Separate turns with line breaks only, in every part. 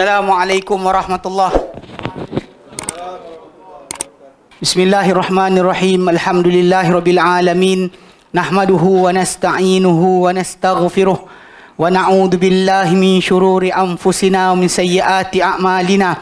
Assalamualaikum warahmatullahi. Bismillahirrahmanirrahim. Alhamdulillahirabbil alamin. Nahmaduhu wa nasta'inuhu wa nastaghfiruh wa na'udzu billahi min syururi anfusina wa min sayyiati a'malina.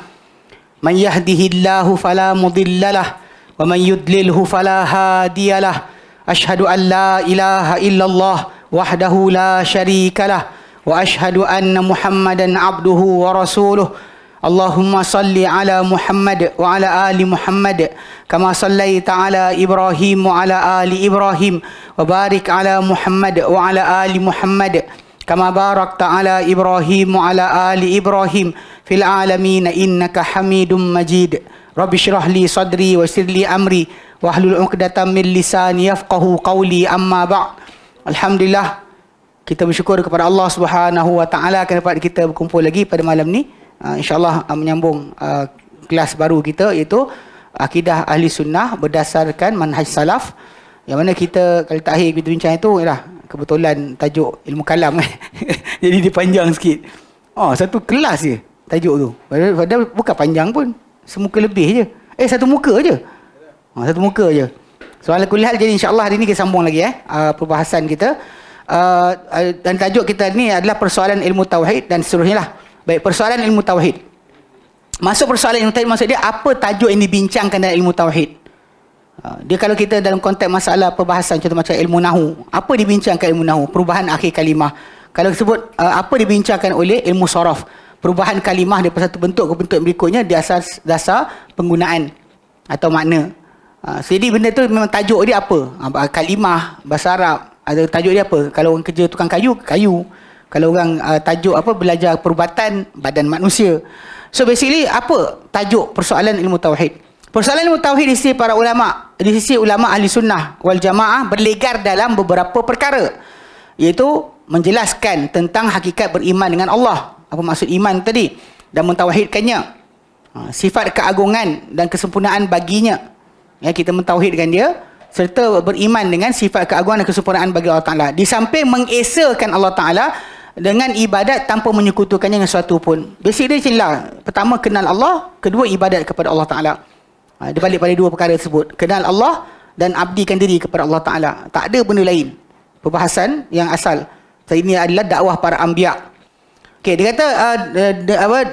Man yahdihillahu fala mudhillalah wa man yudlilhu fala hadiyalah. Asyhadu an la ilaha illallah wahdahu la syarikalah wa asyhadu anna Muhammadan abduhu wa rasuluh. Allahumma salli ala Muhammad wa ala ali Muhammad kama sallaita ala Ibrahim wa ala ali Ibrahim wa barik ala Muhammad wa ala ali Muhammad kama barakta ala Ibrahim wa ala ali Ibrahim fil alamin innaka Hamidum Majid. Rabbi shrah li sadri wa yassir li amri wahlul 'uqdatam min lisani yafqahu qawli. Amma ba'd. Alhamdulillah, kita bersyukur kepada Allah Subhanahu wa taala kerana dapat kita berkumpul lagi pada malam ni. InsyaAllah menyambung kelas baru kita, iaitu akidah ahli sunnah berdasarkan manhaj salaf, yang mana kita kali terakhir kita bincang itu ialah kebetulan tajuk ilmu kalam jadi dia panjang sikit. Satu kelas je tajuk tu, padahal bukan panjang pun, semuka lebih je, satu muka je, satu muka je. So ala kulli hal, jadi insyaAllah hari ni kita sambung lagi perbahasan kita, dan tajuk kita ni adalah persoalan ilmu tauhid dan seterusnya lah. Baik, persoalan ilmu tauhid. Masuk persoalan ilmu tauhid, maksud dia apa tajuk yang dibincangkan dalam ilmu tauhid. Dia kalau kita dalam konteks masalah perbahasan, contoh macam ilmu nahu, apa dibincangkan ilmu nahu? Perubahan akhir kalimah. Kalau disebut apa dibincangkan oleh ilmu sharaf? Perubahan kalimah daripada satu bentuk ke bentuk berikutnya di asas dasar penggunaan atau makna. Jadi benda tu memang tajuk dia apa? Kalimah, bahasa Arab, ada tajuk dia apa? Kalau orang kerja tukang kayu, kayu. Kalau orang tajuk apa, belajar perubatan, badan manusia. So basically apa tajuk persoalan ilmu tauhid? Persoalan ilmu tauhid di sisi para ulama, di sisi ulama ahli sunnah wal jamaah, berlegar dalam beberapa perkara, iaitu menjelaskan tentang hakikat beriman dengan Allah. Apa maksud iman tadi? Dan mentauhidkannya. Sifat keagungan dan kesempurnaan baginya. Kita mentauhidkan dia, serta beriman dengan sifat keagungan dan kesempurnaan bagi Allah Ta'ala. Di samping mengesakan Allah Ta'ala dengan ibadat tanpa menyekutukannya dengan sesuatu pun. Basic dia macam inilah. Pertama, kenal Allah. Kedua, ibadat kepada Allah Ta'ala. Dia balik pada dua perkara tersebut. Kenal Allah dan abdikan diri kepada Allah Ta'ala. Tak ada benda lain. Perbahasan yang asal. Ini adalah dakwah para anbiya. Dia kata,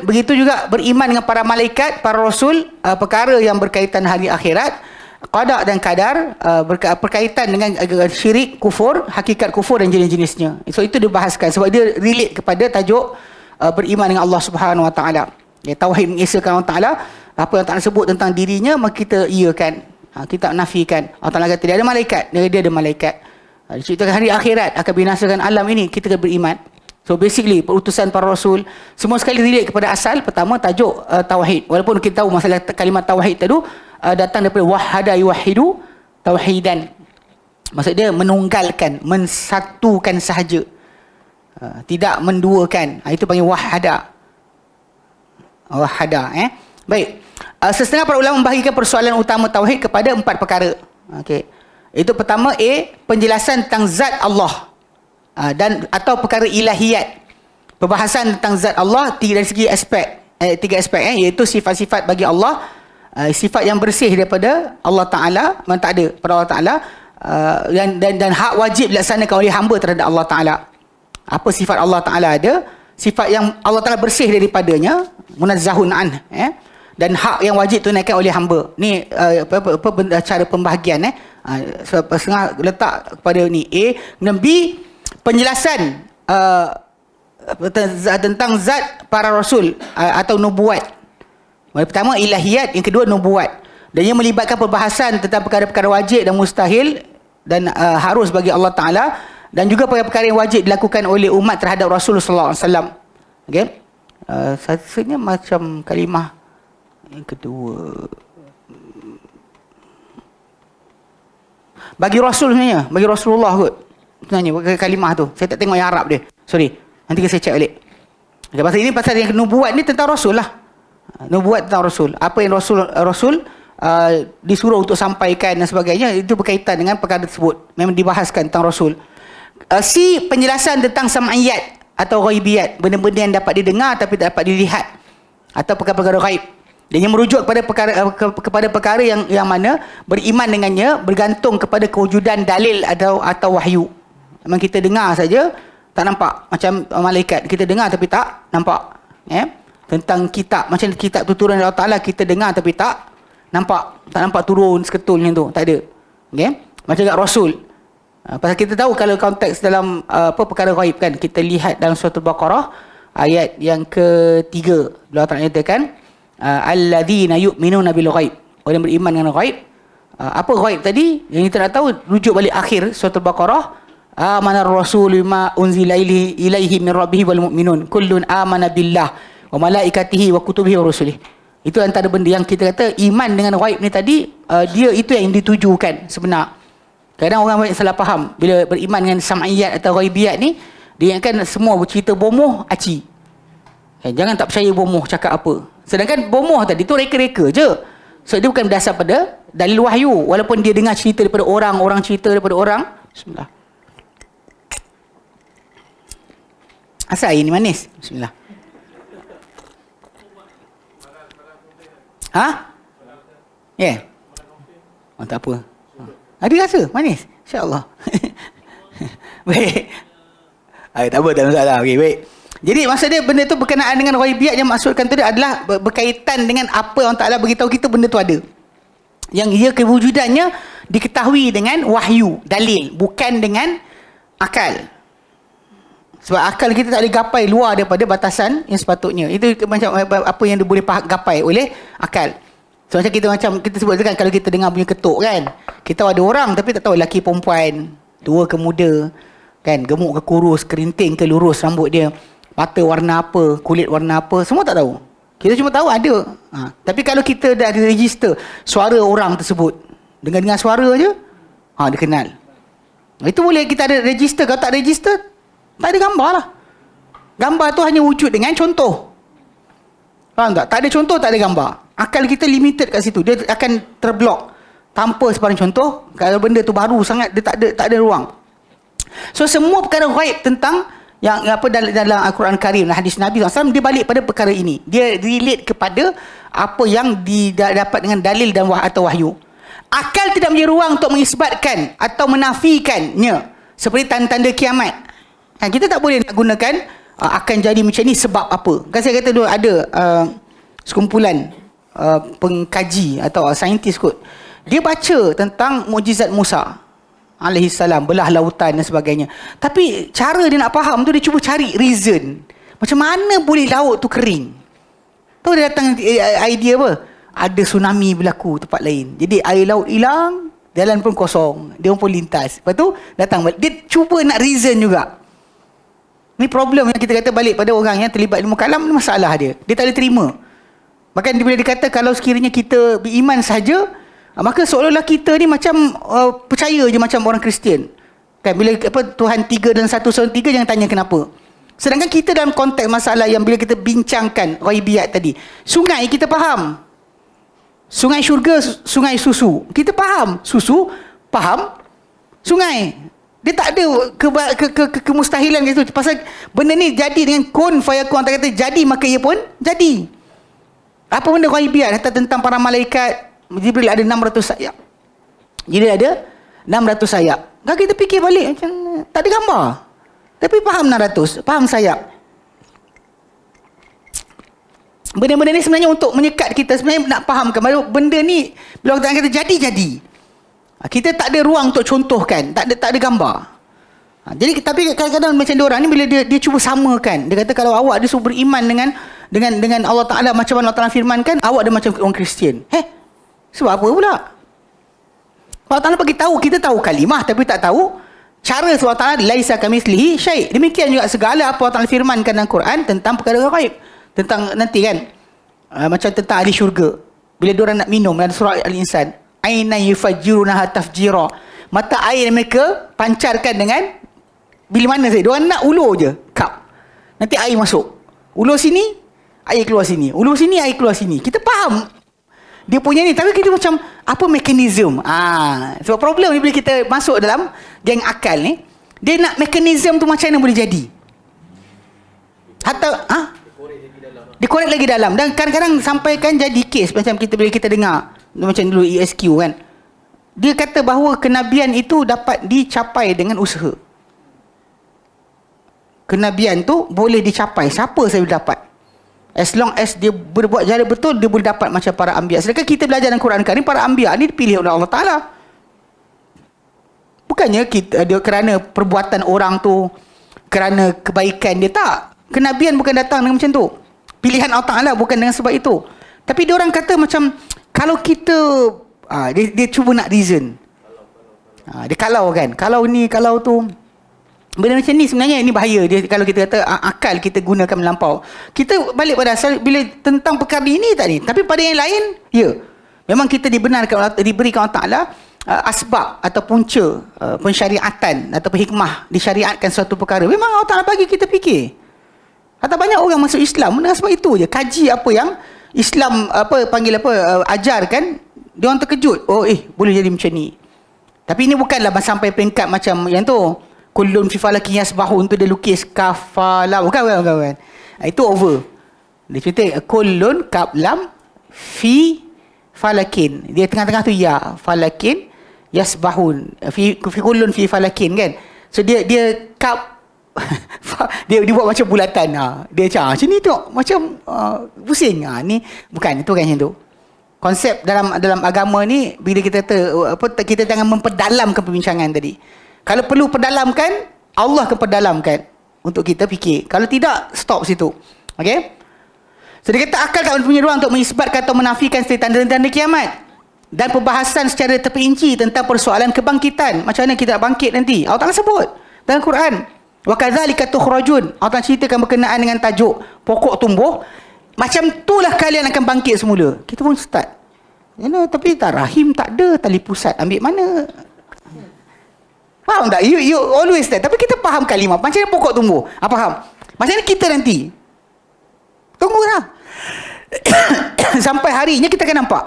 begitu juga beriman dengan para malaikat, para rasul, perkara yang berkaitan hari akhirat, qada dan kadar, berkaitan dengan syirik, kufur, hakikat kufur dan jenis-jenisnya. So itu dibahaskan sebab dia relate kepada tajuk beriman dengan Allah Subhanahu Wa Taala. Tauhid mengesahkan Allah Taala, apa yang Allah sebut tentang dirinya maka kita iakan, kita nafikan. Allah Taala kata dia ada malaikat, dia ada malaikat. Diceritakan hari akhirat akan binasakan alam ini, kita kena beriman. So basically perutusan para rasul semua sekali relate kepada asal pertama tajuk tauhid. Walaupun kita tahu masalah kalimat tauhid tadi datang daripada wahada yuwahidu tauhidan. Maksud dia menunggalkan, mensatukan sahaja. Tidak menduakan. Itu panggil wahada. Wahada, Baik. Setengah para ulama membahagikan persoalan utama tauhid kepada 4 perkara. Itu pertama penjelasan tentang zat Allah. Dan atau perkara ilahiyat. Perbahasan tentang zat Allah dari segi aspek. 3 aspek, iaitu sifat-sifat bagi Allah. Sifat yang bersih daripada Allah Ta'ala, memang tak ada pada Allah Ta'ala, dan hak wajib dilaksanakan oleh hamba terhadap Allah Ta'ala. Apa sifat Allah Ta'ala ada, sifat yang Allah Ta'ala bersih daripadanya, munazzahun an, dan hak yang wajib tunaikan oleh hamba. Ni cara pembahagian, setengah letak kepada ni dan B, penjelasan tentang zat para rasul atau nubuat. Pertama ilahiyat, yang kedua nubuat. Dan ia melibatkan perbahasan tentang perkara-perkara wajib dan mustahil dan harus bagi Allah Ta'ala, dan juga perkara-perkara yang wajib dilakukan oleh umat terhadap Rasulullah SAW. Rasanya macam kalimah yang kedua. Bagi Rasul sebenarnya, bagi Rasulullah kot. Sebenarnya kalimah tu. Saya tak tengok yang Arab dia. Sorry. Nanti saya cek balik. Pasal ini pasal yang nubuat ni tentang Rasul lah. Nubuat tentang Rasul. Apa yang Rasul disuruh untuk sampaikan dan sebagainya, itu berkaitan dengan perkara tersebut. Memang dibahaskan tentang Rasul. C, penjelasan tentang sam'iyat atau ghaibiyat, benda-benda yang dapat didengar tapi tak dapat dilihat. atau perkara-perkara ghaib. Dia merujuk kepada perkara kepada perkara yang mana beriman dengannya bergantung kepada kewujudan dalil atau wahyu. Memang kita dengar saja tak nampak, macam malaikat kita dengar tapi tak nampak. Tentang kitab, macam kitab tu turun dari Allah Taala, kita dengar tapi tak nampak turun seketulnya tu, tak ada. Macam kat Rasul. Pasal kita tahu kalau konteks dalam perkara ghaib kan, kita lihat dalam surah Al-Baqarah ayat yang ketiga, Allah Taala nyatakan alladzina yu'minuna bil ghaib, orang yang beriman dengan ghaib. Apa ghaib tadi yang kita nak tahu? Rujuk balik akhir surah Al-Baqarah, amanar rasul bima unzila ilaihi min rabbih wal mu'minun kullun amana billah wa malaikatihi wa kutubihi wa rusulihi. Itu antara benda yang kita kata iman dengan ghaib ni tadi, dia itu yang ditujukan sebenar. Kadang orang banyak salah faham bila beriman dengan sam'iyat atau ghaibiyat ni, dia ingatkan semua bercerita bomoh aci. Jangan tak percaya bomoh cakap apa. Sedangkan bomoh tadi tu reka-reka je. So dia bukan berdasar pada dalil wahyu, walaupun dia dengar cerita daripada orang cerita daripada orang. Bismillah. Asal air ni manis? Bismillah. Ya? Yeah. Tak apa. Ada rasa manis? InsyaAllah. Baik. Tak apa, tak masalah. Okay, baik. Jadi maksud dia benda tu berkenaan dengan ghaibiyat, yang maksudkan tadi adalah berkaitan dengan apa Allah Ta'ala beritahu kita benda tu ada. Yang ia kewujudannya diketahui dengan wahyu, dalil, bukan dengan akal. Sebab akal kita tak boleh gapai luar daripada batasan yang sepatutnya. Itu macam apa yang dia boleh gapai oleh akal. So macam kita sebut kan, kalau kita dengar punya ketuk kan, kita tahu ada orang tapi tak tahu lelaki perempuan, tua ke muda, kan, gemuk ke kurus, kerinting ke lurus rambut dia, mata warna apa, kulit warna apa, semua tak tahu. Kita cuma tahu ada. Tapi kalau kita dah ada register suara orang tersebut, dengar suara je, dia kenal. Itu boleh kita ada register. Kalau tak register, tak ada gambar lah. Gambar tu hanya wujud dengan contoh. Faham tak? Tak ada contoh, tak ada gambar. Akal kita limited kat situ. Dia akan terblok tanpa sebarang contoh. Kalau benda tu baru sangat, dia tak ada ruang. So semua perkara ghaib tentang yang apa dalam Al-Quran Karim, hadis Nabi SAW, dia balik pada perkara ini. Dia relate kepada apa yang didapat dengan dalil dan atau wahyu. Akal tidak punya ruang untuk mengisbatkan atau menafikannya, seperti tanda-tanda kiamat. Kita tak boleh nak gunakan akan jadi macam ni sebab apa. Kan saya kata dulu ada sekumpulan pengkaji atau saintis kot. Dia baca tentang mukjizat Musa alaihi salam, belah lautan dan sebagainya. Tapi cara dia nak faham tu, dia cuba cari reason. Macam mana boleh laut tu kering? Tu dia datang idea apa? Ada tsunami berlaku tempat lain. Jadi air laut hilang, jalan pun kosong, dia pun lintas. Lepas tu datang balik. Dia cuba nak reason juga. Ni problem yang kita kata balik pada orang yang terlibat ilmu kalam, ni masalah dia. Dia tak boleh terima. Bahkan bila dikata kalau sekiranya kita beriman saja, maka seolah-olah kita ni macam percaya je macam orang Kristian. Kan bila Tuhan 3 dan 1 Tuhan 3, jangan tanya kenapa. Sedangkan kita dalam konteks masalah yang bila kita bincangkan ghaibiyat tadi, sungai kita faham. Sungai syurga, sungai susu. Kita faham susu, faham sungai. Dia tak ada kemustahilan gitu. Pasal benda ni jadi dengan kun fayakun. Orang kata jadi, maka ia pun jadi. Apa benda ghaibiyat tentang para malaikat? Jibril ada 600 ayat. Jibril ada 600 sayap. Kalau kita fikir balik macam tak ada gambar. Tapi faham 600, faham sayap. Benda-benda ni sebenarnya untuk menyekat kita, sebenarnya nak fahamkan bahawa benda ni bila orang kata jadi. Kita tak ada ruang untuk contohkan, tak ada gambar. Jadi tapi kadang-kadang macam dia orang ni bila dia cuba samakan. Dia kata kalau awak disuruh beriman dengan Allah Taala macam mana Allah Taala firmankan, awak dah macam orang Kristian. Sebab apa pula? Allah Ta'ala bagi tahu, kita tahu kalimah tapi tak tahu cara. Allah Ta'ala laisa kamitslihi syai'. Demikian juga segala apa Allah Ta'ala firmankan dalam Quran tentang perkara ghaib. Tentang nanti kan, macam tentang ahli syurga. Bila diorang nak minum, dalam surah Al-Insan, ainan yufajjirunaha tafjira. Mata air mereka pancarkan dengan bila mana saja. Diorang nak ulur je kap. Nanti air masuk. Ulur sini, air keluar sini. Ulur sini, air keluar sini. Kita faham dia punya ni, tapi kita macam apa mekanisme. Sebab problem ni bila kita masuk dalam geng akal ni, dia nak mekanisme tu macam mana boleh jadi. Hatta Dikorek lagi dalam. Dan kadang-kadang sampaikan jadi kes macam kita bila kita dengar macam dulu ESQ kan. Dia kata bahawa kenabian itu dapat dicapai dengan usaha. Kenabian tu boleh dicapai. Siapa saya boleh dapat? As long as dia berbuat cara betul, dia boleh dapat macam para anbiya. Sedangkan kita belajar dalam Quran Karim, para anbiya ni dipilih oleh Allah Ta'ala. Bukannya kita, dia kerana perbuatan orang tu, kerana kebaikan dia, tak. Kenabian bukan datang dengan macam tu. Pilihan Allah Ta'ala bukan dengan sebab itu. Tapi dia orang kata macam, kalau kita, dia cuba nak reason. Dia kalau kan, kalau ni, kalau tu. Benda macam ni sebenarnya ini bahaya. Dia, kalau kita kata akal kita gunakan melampau. Kita balik pada asal bila tentang perkara ini tak ni. Tapi pada yang lain, ya. Memang kita dibenarkan, diberikan Allah Ta'ala asbab atau punca pensyariatan atau hikmah disyariatkan suatu perkara. Memang Allah Ta'ala bagi kita fikir. Atau banyak orang masuk Islam dengan sebab itu je. Kaji apa yang Islam ajarkan, dia orang terkejut. Oh boleh jadi macam ni. Tapi ini bukanlah sampai peringkat macam yang tu. Kullun fi falakin yasbahun tu dia lukis kafala. Bukan. Itu over. Dia cerita kullun kaf lam fi falakin. Dia tengah-tengah tu ya. Falakin yasbahun. Fi kullun fi falakin kan. So dia kaf dia buat macam bulatan. Dia macam ni tu macam pusing. Ni bukan, itu kan macam tu. Konsep dalam agama ni bila kita kita jangan memperdalamkan perbincangan tadi. Kalau perlu perdalamkan, Allah akan perdalamkan untuk kita fikir. Kalau tidak, stop situ. Okey? So dia kata akal tak punya ruang untuk mengisbatkan atau menafikan setiap tanda-tanda kiamat. Dan perbahasan secara terperinci tentang persoalan kebangkitan. Macam mana kita nak bangkit nanti. Allah Ta'ala sebut dalam Quran. Wa kadzalika tukhrajun. Allah Ta'ala ceritakan berkenaan dengan tajuk pokok tumbuh. Macam itulah kalian akan bangkit semula. Kita pun start. Tapi tak rahim tak ada, tali pusat ambil mana? Faham tak? You always that. Tapi kita faham kalimah. Macam mana pokok tumbuh? Faham? Macam mana kita nanti? Tunggulah. Sampai harinya kita akan nampak.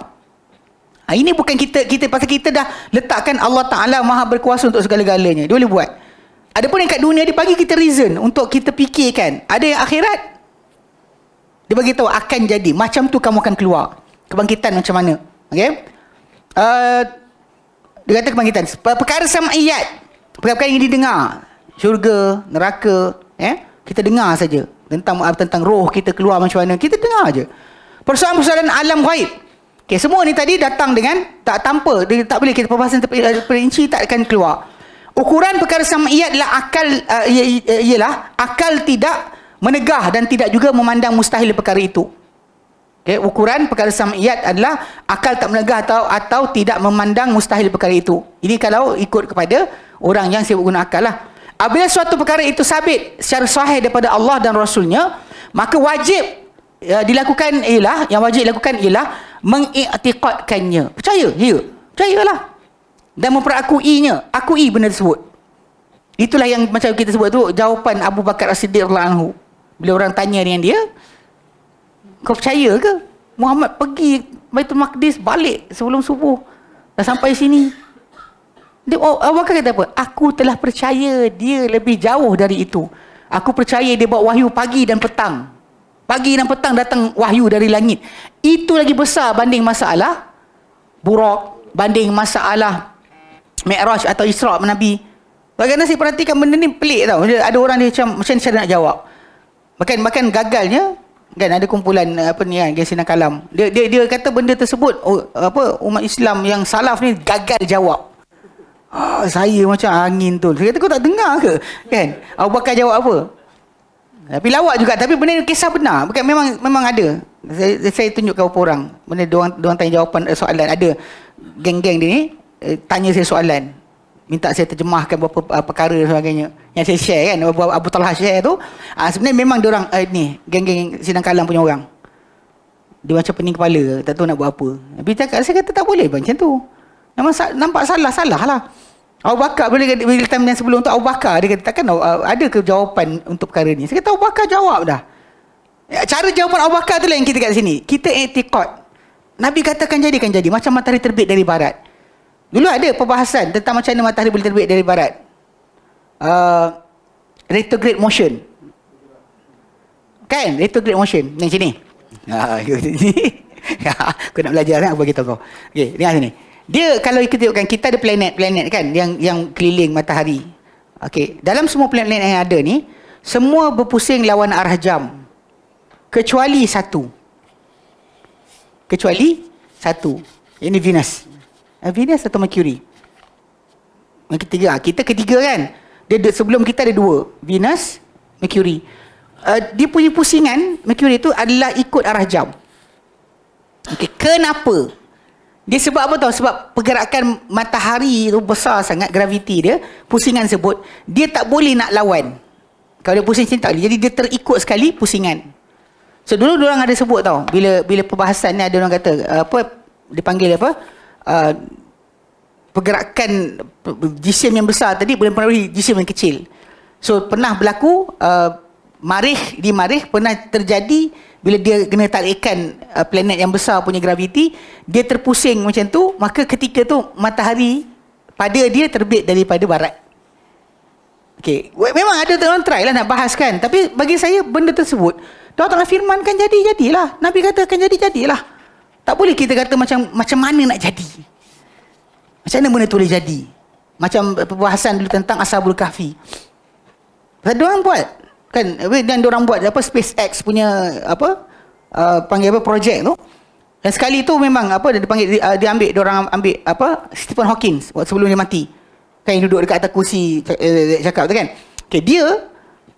Ini bukan kita pasal kita dah letakkan Allah Ta'ala maha berkuasa untuk segala-galanya. Dia boleh buat. Adapun yang kat dunia dia bagi kita reason untuk kita fikirkan. Ada yang akhirat. Dia bagi tahu akan jadi. Macam tu kamu akan keluar. Kebangkitan macam mana. Okay? Dia kata kebangkitan. Perkara sam'iyat. Perkara yang didengar. Syurga, neraka. Kita dengar saja. Tentang roh kita keluar macam mana. Kita dengar aja. Persoalan-persoalan alam ghaib. Okay, semua ni tadi datang dengan tak tanpa. Dia tak boleh kita perbahasan terperinci tak akan keluar. Ukuran perkara sam'iyat adalah akal ialah akal tidak menegah dan tidak juga memandang mustahil perkara itu. Okay, ukuran perkara sam'iyat adalah akal tak menegah atau tidak memandang mustahil perkara itu. Ini kalau ikut kepada orang yang sibuk guna akal lah. Apabila suatu perkara itu sabit secara sahih daripada Allah dan Rasulnya, maka wajib dilakukan ialah mengiktikadkannya. Percaya? Ya. Percayalah. Dan memperakuinya. Akui benda tersebut. Itulah yang macam kita sebut tu jawapan Abu Bakar As-Siddiq radhiyallahu anhu. Bila orang tanya dengan dia, kau percaya ke Muhammad pergi Baitul Maqdis balik sebelum subuh? Dah sampai sini. Abu Bakar kata apa? Aku telah percaya dia lebih jauh dari itu. Aku percaya dia bawa wahyu pagi dan petang. Pagi dan petang datang wahyu dari langit. Itu lagi besar banding masalah Buraq, banding masalah Mi'raj atau Isra' Nabi. Bagaimana saya perhatikan benda ni pelik tau. Ada orang dia macam cara nak jawab. Bahkan gagalnya kan ada kumpulan Gesinan Kalam. Dia kata benda tersebut umat Islam yang salaf ni gagal jawab. Saya macam angin tu. Saya kata kau tak dengar ke? Kan? Abu Bakar jawab apa? Tapi lawak juga. Tapi benda ni kisah benar. Bukan memang ada. Saya tunjuk ke beberapa orang. Benda diorang tanya jawapan soalan. Ada geng-geng dia ni tanya saya soalan. Minta saya terjemahkan beberapa perkara dan sebagainya. Yang saya share kan. Abu Talha share tu. Sebenarnya memang diorang ni geng-geng Sidang Kalam punya orang. Dia macam pening kepala. Tak tahu nak buat apa. Tapi saya kata tak boleh macam tu. Memang nampak salah lah. Abu Bakar bila time yang sebelum tu Abu Bakar dia kata takkan ada ke jawapan untuk perkara ni. Saya kata Abu Bakar jawab dah. Cara jawapan Abu Bakar tu lah yang kita kat sini. Kita i'tiqad. Nabi katakan jadi kan jadi. Macam matahari terbit dari barat. Dulu ada perbahasan tentang macam mana matahari boleh terbit dari barat. Retrograde motion. Kan? Retrograde motion. Ni sini. Aku nak belajar kan, aku bagi tahu kau. Okey, dengar sini. Dia kalau kita tengokkan, kita ada planet kan yang keliling matahari. Okey, dalam semua planet yang ada ni, semua berpusing lawan arah jam. Kecuali satu. Ini Venus. Venus atau Mercury? Yang ketiga. Kita ketiga kan. Sebelum kita ada dua. Venus, Mercury. Dia punya pusingan, Mercury tu adalah ikut arah jam. Okay. Kenapa? Dia sebab apa tahu? Sebab pergerakan matahari tu besar sangat, graviti dia, pusingan sebut, dia tak boleh nak lawan. Kalau dia pusing macam tak boleh. Jadi dia terikut sekali pusingan. So dulu diorang ada sebut tahu, bila perbahasan ni ada orang kata dipanggil pergerakan jisim yang besar tadi boleh mempengaruhi jisim yang kecil. So pernah berlaku di Marikh pernah terjadi bila dia kena tarikan planet yang besar punya graviti, dia terpusing macam tu, maka ketika tu matahari pada dia terbit daripada barat. Okey, memang ada orang try lah nak bahas kan, tapi bagi saya benda tersebut Allah Ta'ala firmankan jadilah. Nabi katakan jadilah. Tak boleh kita kata macam mana nak jadi. Macam mana benda tu boleh jadi? Macam perbahasan dulu tentang Ashabul Kahfi. Pasal diorang buat kan, dan diorang buat SpaceX punya panggil projek tu. Dan sekali tu memang diorang ambil Stephen Hawking waktu sebelum dia mati. Kan yang duduk dekat atas kursi cakap tu kan. Okay, dia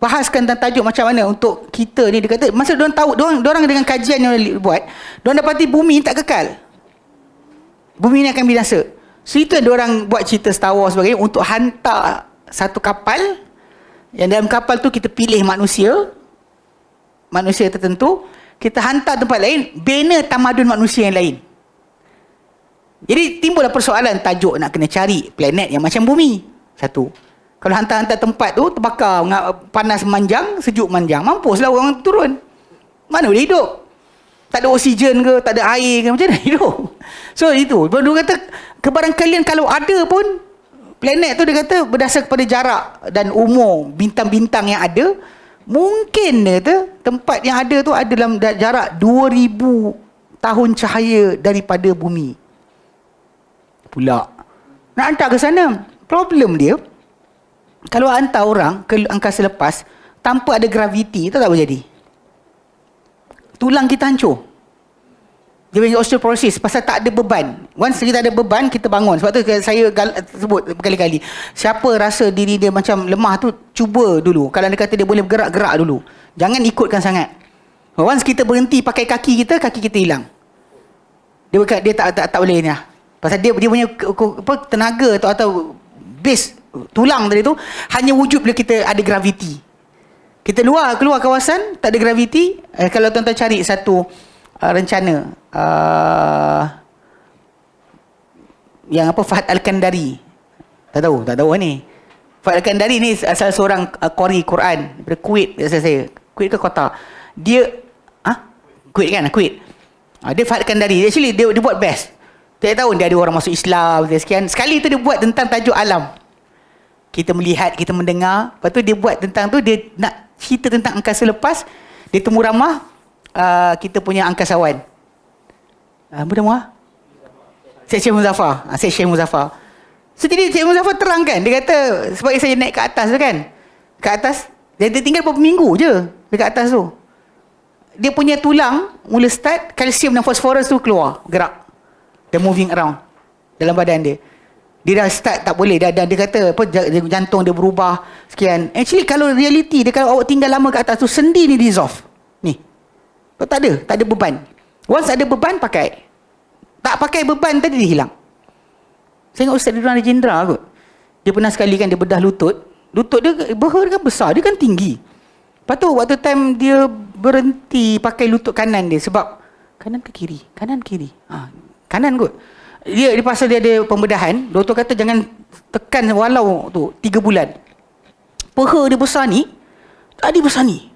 bahaskan tentang tajuk macam mana untuk kita ni. Dia kata masa diorang tahu, diorang dengan kajian yang buat, diorang dapati bumi tak kekal. Bumi ni akan binasa. So itu diorang buat cerita Star Wars sebagainya untuk hantar satu kapal, yang dalam kapal tu kita pilih manusia tertentu, kita hantar tempat lain, bina tamadun manusia yang lain. Jadi timbullah persoalan tajuk nak kena cari planet yang macam bumi. Satu. Kalau hantar-hantar tempat tu terbakar, panas manjang, sejuk manjang, mampuslah orang turun. Mana boleh hidup? Tak ada oksigen ke, tak ada air ke, macam mana hidup? So itu, dia kata kebarangkalian kalau ada pun planet tu, dia kata berdasar kepada jarak dan umur bintang-bintang yang ada, mungkin dia kata tempat yang ada tu ada dalam jarak 2000 tahun cahaya daripada bumi. Pula nak hantar ke sana, problem dia, kalau hantar orang ke angkasa lepas tanpa ada graviti, tahu tak apa jadi? Tulang kita hancur. Dia punya osteoporosis pasal tak ada beban. Once kita ada beban, kita bangun. Sebab tu saya sebut berkali-kali, siapa rasa diri dia macam lemah tu, cuba dulu. Kalau dia kata dia boleh bergerak-gerak dulu. Jangan ikutkan sangat. Once kita berhenti pakai kaki kita hilang. Dia tak boleh ni lah. Pasal dia punya tenaga atau base tulang tadi tu hanya wujud bila kita ada graviti. Kita keluar kawasan tak ada graviti. Kalau tuan-tuan cari satu rencana yang Fahad Al-Kandari, tak tahu ni. Fahad Al-Kandari ni asal seorang qari Quran daripada Kuwait, saya Kuwait ke Qatar. Dia Kuwait kan, Kuwait. Dia Fahad Al-Kandari, actually dia buat best. Tiap tahun dia ada orang masuk Islam sekian. Sekali tu dia buat tentang tajuk alam. Kita melihat, kita mendengar. Lepas tu dia buat tentang tu, dia nak cerita tentang angkasa lepas. Dia temu ramah kita punya angkasawan. Apa nama? Syekh Muzaffar. Syekh Muzaffar. So jadi Syekh Muzaffar terangkan. Dia kata, sebab saya naik ke atas tu kan. Ke atas, dia tinggal beberapa minggu je dekat atas tu. Dia punya tulang mula start, kalsium dan fosforus tu keluar, gerak. Dia moving around dalam badan dia. Dia dah start tak boleh. Dia kata jantung dia berubah sekian. Actually kalau reality dia, kalau awak tinggal lama kat atas tu, sendi ni dissolve. Ni. Tak ada beban. Once ada beban pakai. Tak pakai beban tadi dia hilang. Saya ingat Ustaz Ridwan Rajendra kot. Dia pernah sekali kan dia bedah lutut. Lutut dia berher kan besar, dia kan tinggi. Lepas tu waktu time dia berhenti pakai lutut kanan dia, sebab kanan ke kiri? Kanan Kanan kot. Dia pasal dia ada pembedahan, doktor kata jangan tekan walau tu 3 bulan. Peha dia besar ni, tadi besar ni.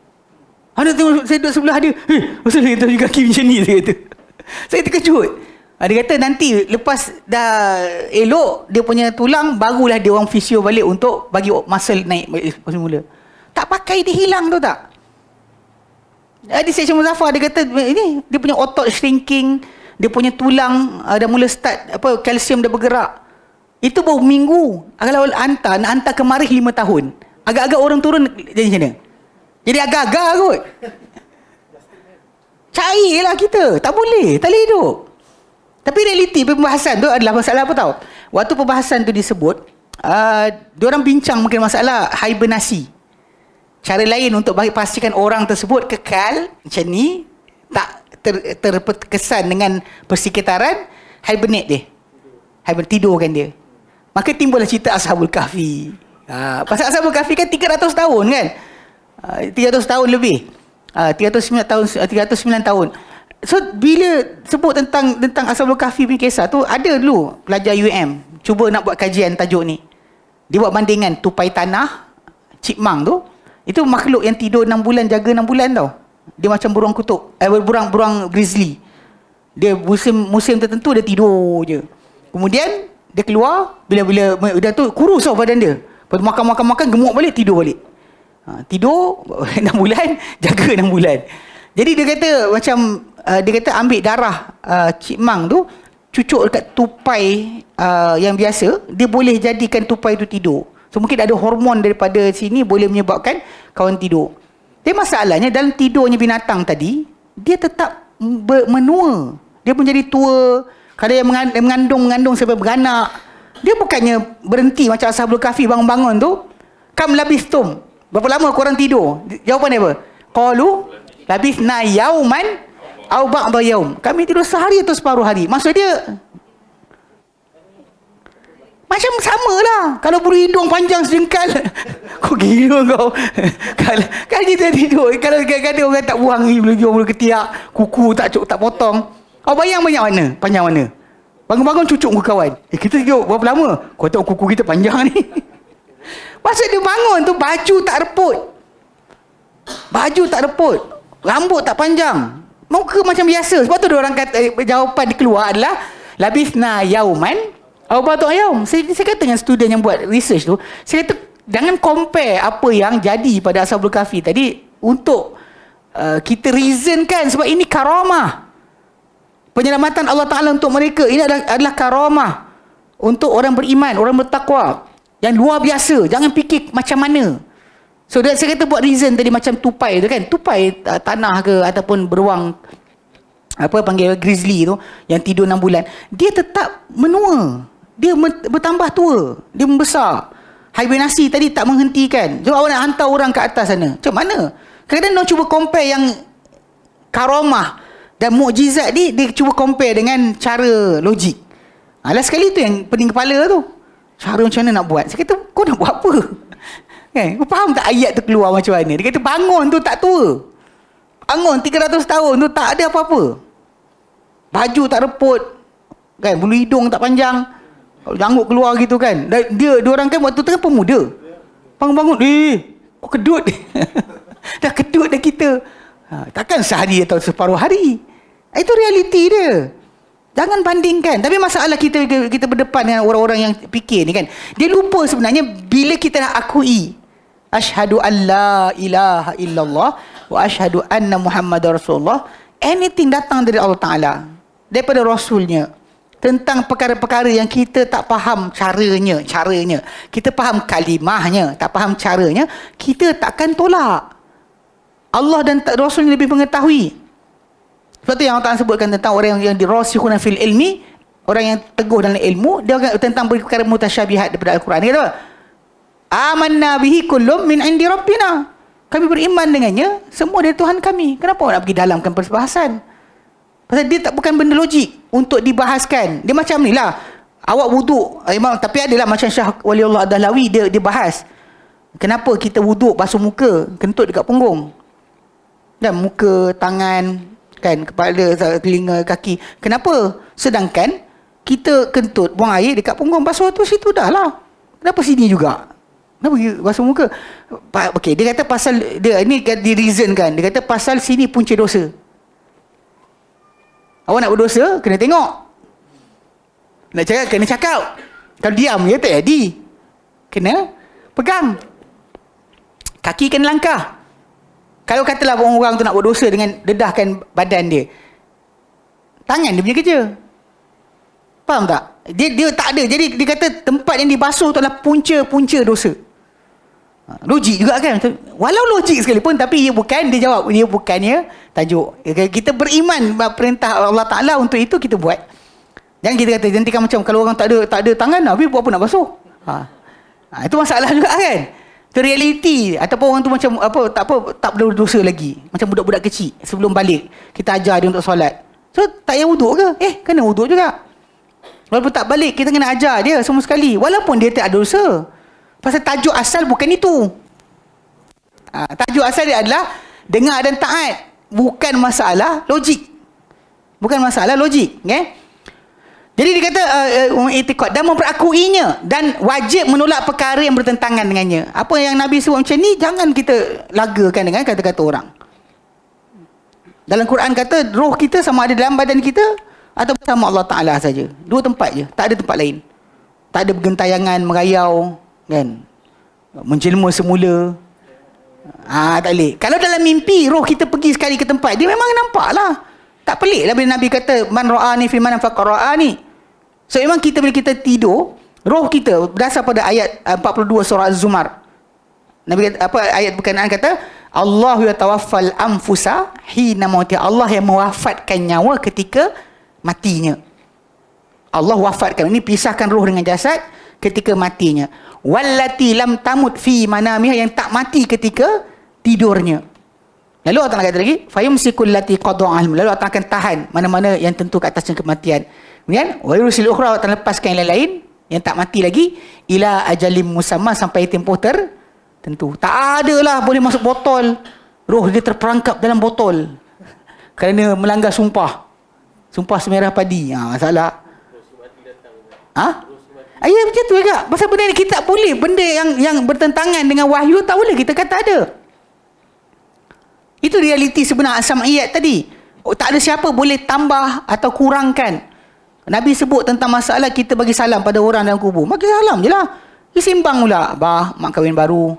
Ada tengok saya duduk sebelah dia. Pasal dia kata kaki macam ni, dia kata. Saya terkejut. Dia kata nanti lepas dah elok dia punya tulang, barulah dia orang fisio balik untuk bagi muscle naik balik semula. Tak pakai dia hilang tu tak? Di Syekh Muzaffar dia kata ini dia punya otot shrinking, dia punya tulang dah mula start kalsium dah bergerak. Itu baru minggu. Kalau nak hantar ke Marikh 5 tahun. Agak-agak orang turun jadi macam mana? Jadi agak-agak kot. Cairlah kita. Tak boleh hidup. Tapi realiti pembahasan tu adalah masalah apa tahu? Waktu pembahasan tu disebut, diorang bincang mungkin masalah hibernasi. Cara lain untuk bagi pastikan orang tersebut kekal macam ni, tak terkesan dengan persekitaran, hibernate dia. Tidurkan dia. Maka timbullah cerita Ashabul Kahfi. Pasal Ashabul Kahfi kan 300 tahun kan? 300 tahun lebih. 309 tahun. So bila sebut tentang Ashabul Kahfi punya kisah tu, ada dulu pelajar UM cuba nak buat kajian tajuk ni. Dia buat bandingan tupai tanah, chipmunk tu, itu makhluk yang tidur 6 bulan, jaga 6 bulan tau. Dia macam burung kutub, burung grizzly. Dia musim tertentu dia tidur je. Kemudian dia keluar, bila dah tu kurus tau badan dia. Lepas makan gemuk balik, tidur balik. Tidur 6 bulan, jaga 6 bulan. Jadi dia kata macam dia kata ambil darah chipmunk tu, cucuk dekat tupai yang biasa, dia boleh jadikan tupai tu tidur. So mungkin ada hormon daripada sini boleh menyebabkan kawan tidur. Tapi masalahnya dalam tidurnya binatang tadi, dia tetap menua. Dia menjadi tua. Kalau yang mengandung sampai beranak, dia bukannya berhenti macam Ashabul Kahfi bangun-bangun tu. Kam labistum, berapa lama korang tidur? Jawapan dia apa? Qalu labisna yauman au ba'da yaum. Kami tidur sehari atau separuh hari. Maksud dia macam samalah. Kalau bulu hidung panjang sejengkal, kau gila kau. Kalau kita tidur, kalau kadang-kadang orang tak buang bulu ketiak, kuku tak potong. Kau bayang banyak mana? Panjang mana? Bangun-bangun cucuk muka kawan. Kita tidur berapa lama? Kau tahu kuku kita panjang ni. Maksud dia bangun tu baju tak reput. Rambut tak panjang. Muka macam biasa. Sebab tu dia orang kata, jawapan dia keluar adalah labisna yauman au ba'da yaum. Saya kata dengan student yang buat research tu, saya kata jangan compare apa yang jadi pada Ashabul Kahfi tadi untuk kita reasonkan, sebab ini karamah. Penyelamatan Allah Ta'ala untuk mereka ini adalah karamah untuk orang beriman, orang bertakwa yang luar biasa. Jangan fikir macam mana. So saya kata buat reason tadi macam tupai tu kan, tupai tanah ke ataupun beruang panggil grizzly tu yang tidur 6 bulan, dia tetap menua, dia bertambah tua, dia membesar. Hibernasi tadi tak menghentikan. Jom awak nak hantar orang ke atas sana, macam mana? Kadang-kadang orang cuba compare yang karamah dan mukjizat ni, dia cuba compare dengan cara logik. Last sekali tu yang pening kepala tu, cara macam mana nak buat. Saya kata kau nak buat apa? Kan? Kau faham tak ayat tu keluar macam mana? Dia kata bangun tu tak tua, bangun 300 tahun tu tak ada apa-apa, baju tak reput kan, bulu hidung tak panjang, janggut keluar gitu kan. Dia orang kan waktu tu kan pemuda, bangun-bangun kau kedut. Dah kedut dah kita. Takkan sehari atau separuh hari. Itu realiti dia. Jangan bandingkan. Tapi masalah kita berdepan dengan orang-orang yang fikir ni kan, dia lupa sebenarnya bila kita nak akui asyhadu an la ilaha illallah wa asyhadu anna muhammadar rasulullah, anything datang dari Allah Ta'ala, daripada Rasulnya, tentang perkara-perkara yang kita tak faham caranya, kita faham kalimahnya, tak faham caranya, kita takkan tolak. Allah dan Rasul lebih mengetahui. Sebab tu yang Allah Ta'ala sebutkan tentang orang yang dirasikhuna fil ilmi, orang yang teguh dalam ilmu, dia tentang perkara mutasyabihat daripada Al-Quran. Dia kata apa? Amanna bihi kullum min indi rabbina. Kami beriman dengannya, semua dari Tuhan kami. Kenapa nak pergi dalamkan perbahasan? Pasal dia bukan benda logik untuk dibahaskan. Dia macam ni lah, awak wuduk, tapi adalah macam Syah Waliullah Ad-Dahlawi, dia bahas kenapa kita wuduk basuh muka, kentut dekat punggung, dan muka, tangan, kan, kepala, telinga, kaki. Kenapa? Sedangkan kita kentut, buang air dekat punggung, basuh tu situ dah lah. Kenapa sini juga? Kenapa basuh muka? Okey, dia kata pasal dia ini di reason kan. Dia kata pasal sini punca dosa. Awak nak berdosa, kena tengok. Nak cakap, kena cakap. Kalau diam je tak jadi. Kena pegang. Kaki kena langkah. Kalau katalah orang tu nak buat dosa dengan dedahkan badan dia, tangan dia punya kerja. Faham tak? Dia tak ada. Jadi dia kata tempat yang dibasuh tu adalah punca-punca dosa. Logik juga kan? Walau logik sekalipun, tapi dia jawab, dia bukannya tajuk. Kita beriman perintah Allah Ta'ala untuk itu kita buat. Jangan kita kata nanti kan macam kalau orang tak ada tangan, habis buat apa nak basuh? Itu masalah juga kan? Itu realiti. Ataupun orang tu macam tak berdosa lagi. Macam budak-budak kecil sebelum balik kita ajar dia untuk solat. So tak payah wuduk ke? Kena wuduk juga. Walaupun tak balik, kita kena ajar dia semua sekali. Walaupun dia tak ada dosa. Pasal tajuk asal bukan itu. Tajuk asal dia adalah dengar dan taat. Bukan masalah logik. Bukan masalah logik. Okay? Jadi dia kata i'tiqad dan memperakuinya dan wajib menolak perkara yang bertentangan dengannya. Apa yang Nabi sebut macam ni, jangan kita lagakan dengan kata-kata orang. Dalam Quran kata roh kita sama ada dalam badan kita atau bersama Allah Ta'ala saja. Dua tempat je, tak ada tempat lain. Tak ada bergentayangan, merayau, kan? Menjelma semula. Tak boleh. Kalau dalam mimpi roh kita pergi sekali ke tempat, dia memang nampak lah. Tak pelik lah bila Nabi kata man ra'ani fi man faqad ra'ani. So memang kita bila kita tidur, roh kita berdasar pada ayat 42 surah Az-Zumar. Nabi kata, ayat berkenaan kata Allahu yatawaffal anfusa hina mautiha. Allah yang mewafatkan nyawa ketika matinya. Allah wafatkan, ini pisahkan roh dengan jasad ketika matinya. Wallati lam tamut fi manamiha, yang tak mati ketika tidurnya. Lalu Allah Ta'ala kata lagi, fayumsikul lati qada'al, lalu Allah akan tahan mana-mana yang tentu ke atasnya kematian. Kemudian wa yurusil ukhra, Allah Ta'ala lepaskan yang lain yang tak mati lagi ila ajalim musamma, sampai tempoh tertentu. Tak adalah boleh masuk botol, roh dia terperangkap dalam botol kerana melanggar sumpah semerah padi. Masalah. Ya macam tu juga. Pasal benda ni kita tak boleh, benda yang bertentangan dengan wahyu tak boleh kita kata ada. Itu realiti sebenar as-sam'iyat tadi. Tak ada siapa boleh tambah atau kurangkan. Nabi sebut tentang masalah kita bagi salam pada orang dalam kubur. Bagi salam je lah. Dia sembang pula. Mak kahwin baru.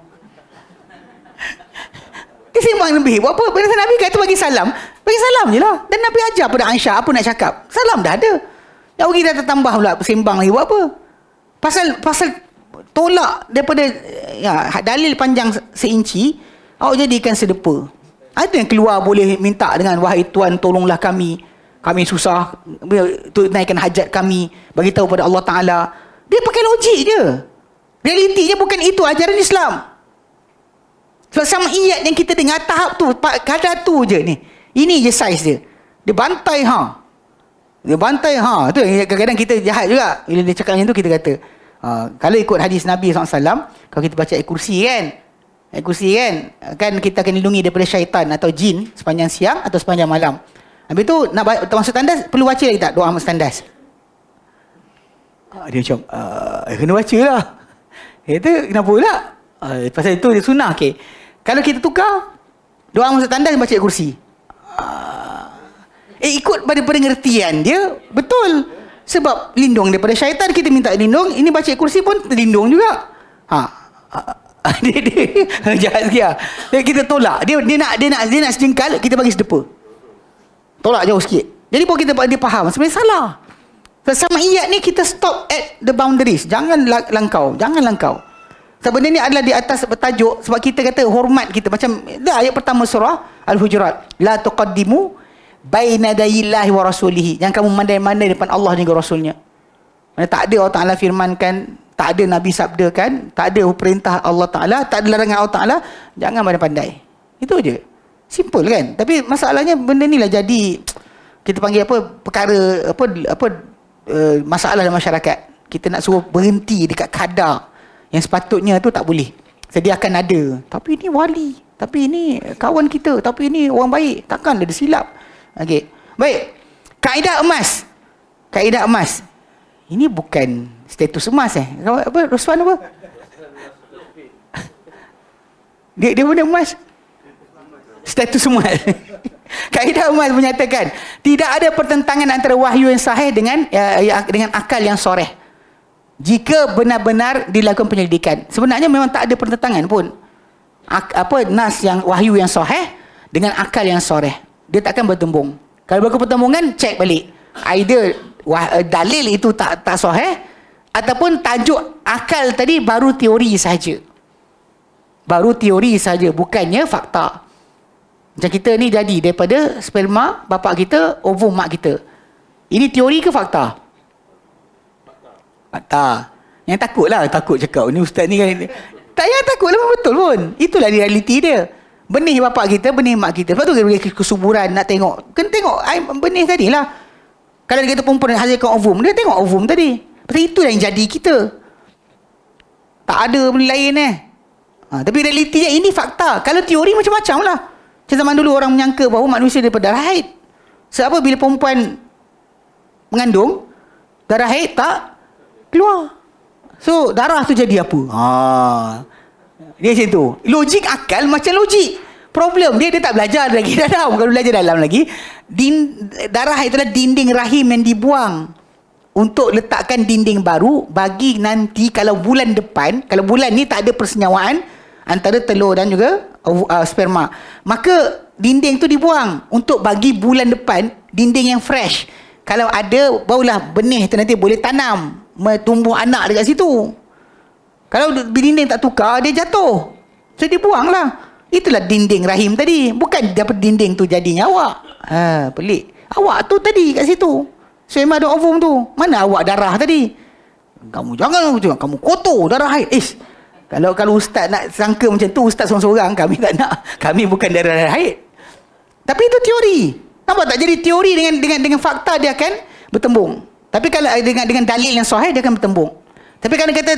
Dia sembang lebih. Buat apa? Bagi Nabi kata bagi salam. Bagi salam je lah. Dan Nabi ajar pada Aisyah apa nak cakap. Salam dah ada. Yang pergi dah tertambah pula sembang lagi. Buat apa? Pasal tolak daripada dalil panjang seinci, awak jadikan sedepa. Ada yang keluar boleh minta dengan wahai Tuan tolonglah kami susah tunaikan hajat kami, bagi tahu pada Allah Ta'ala. Dia pakai logik je. Realitinya bukan itu ajaran Islam. Sebab sam'iyat yang kita dengar tahap tu, kadar tu je ni. Ini je saiz dia. Dia bantai tu. Kadang-kadang kita jahat juga bila dia cakap macam tu. Kita kata kalau ikut hadis Nabi SAW, kalau kita baca ayat kursi kan kita akan dilindungi daripada syaitan atau jin sepanjang siang atau sepanjang malam. Habis tu nak masuk tandas, perlu baca lagi tak doa masuk tandas? Dia macam kena baca lah. Itu kenapa pula? Pasal itu dia sunnah. Okay. Kalau kita tukar doa masuk tandas, baca ayat kursi. Ikut pada pengertian dia betul. Sebab lindung daripada syaitan, kita minta lindung. Ini baca ayat kursi pun terlindung juga. Dia jahat sikit lah. Kita tolak. Dia nak sejengkal, kita bagi sedepa. Tolak jauh sikit. Jadi pun dia faham sebenarnya salah. Sam'iyat ni kita stop at the boundaries. Jangan langkau. Sebab benda ni adalah di atas bertajuk. Sebab kita kata hormat kita. Macam ayat pertama surah Al-Hujurat. La tuqaddimu baina dayillahi wa rasulihi. Jangan kamu mandai-mandai depan Allah dan Rasulnya. Mana tak ada Allah Ta'ala firmankan, tak ada Nabi sabdakan, tak ada perintah Allah Ta'ala, tak ada larangan Allah Ta'ala, jangan pandai-pandai. Itu je. Simple kan? Tapi masalahnya benda ni lah jadi, kita panggil perkara, masalah dalam masyarakat. Kita nak suruh berhenti dekat kadar yang sepatutnya tu tak boleh. Sediakan ada. Tapi ini wali. Tapi ini kawan kita. Tapi ini orang baik. Takkan ada silap. Okey. Baik. Kaedah emas. Ini bukan status emas Apa? Roswan apa? Dia benda emas. Status emas. Kaedah emas menyatakan tidak ada pertentangan antara wahyu yang sahih dengan akal yang soreh. Jika benar-benar dilakukan penyelidikan. Sebenarnya memang tak ada pertentangan pun. Nas yang wahyu yang sahih dengan akal yang soreh, dia takkan bertembung. Kalau berlaku pertembungan, cek balik. Either dalil itu tak sahih, ataupun tajuk akal tadi baru teori saja. Baru teori saja, bukannya fakta. Macam kita ni jadi daripada sperma bapak kita, ovum mak kita. Ini teori ke fakta? Fakta. Yang takut cakap ni ustaz ni kan. Tak payah takut lah, betul pun. Itulah realiti dia. Benih bapak kita, benih mak kita. Sebab tu dia bagi kesuburan nak tengok. Kena tengok benih tadi lah. Kalau dia kata perempuan hasilkan ovum, dia tengok ovum tadi. Pasal itu yang jadi kita. Tak ada benda lain tapi realitinya ini fakta. Kalau teori macam-macam lah. Macam zaman dulu orang menyangka bahawa manusia daripada darah haid. Sebab bila perempuan mengandung, darah haid tak keluar. So darah tu jadi apa? Dia macam tu. Logik akal macam logik. Problem dia tak belajar lagi dalam. Kalau belajar dalam lagi, darah haid itulah dinding rahim yang dibuang untuk letakkan dinding baru bagi nanti kalau bulan depan, kalau bulan ni tak ada persenyawaan antara telur dan juga sperma, maka dinding tu dibuang untuk bagi bulan depan dinding yang fresh. Kalau ada, barulah benih tu nanti boleh tanam, tumbuh anak dekat situ. Kalau dinding tak tukar, dia jatuh. So dibuang lah. Itulah dinding rahim tadi. Bukan dapat dinding tu jadinya awak. Pelik. Awak tu tadi kat situ. Sperma dan ovum tu. Mana awak darah tadi? Kamu jangan kamu kotor darah haid. Kalau ustaz nak sangka macam tu, ustaz seorang-seorang, kami tak nak. Kami bukan darah haid. Tapi itu teori. Nampak tak? Jadi teori dengan fakta dia akan bertembung. Tapi kalau dengan dalil yang sahih, dia akan bertembung. Tapi kalau kata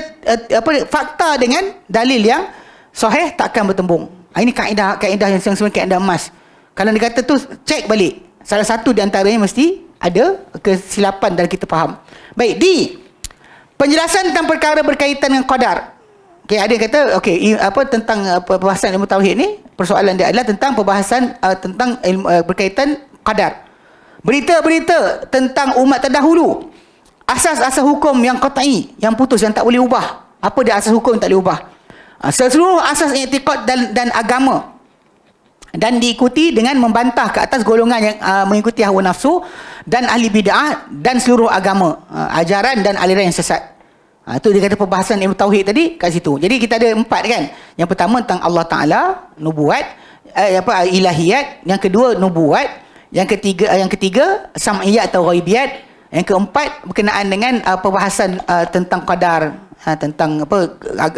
fakta dengan dalil yang sahih, tak akan bertembung. Ini kaedah yang sebenarnya kaedah emas. Kalau dia kata tu, cek balik. Salah satu di antaranya mesti ada kesilapan dalam kita faham. Baik, penjelasan tentang perkara berkaitan dengan qadar. Ada yang kata tentang perbahasan ilmu tauhid ni, persoalan dia adalah tentang perbahasan tentang ilmu berkaitan qadar. Berita-berita tentang umat terdahulu, asas-asas hukum yang qat'i, yang putus, yang tak boleh ubah. Apa dia asas hukum yang tak boleh ubah? Seluruh asas i'tiqad dan agama, dan diikuti dengan membantah ke atas golongan yang mengikuti hawa nafsu dan ahli bid'ah dan seluruh agama, ajaran dan aliran yang sesat. Itu dia kata perbahasan ilmu tauhid tadi kat situ. Jadi kita ada 4 kan. Yang pertama tentang Allah Taala, nubuat, ilahiyat. Yang kedua nubuat. Yang ketiga sam'iyat atau ghaibiyat. Yang keempat berkenaan dengan perbahasan tentang qadar, tentang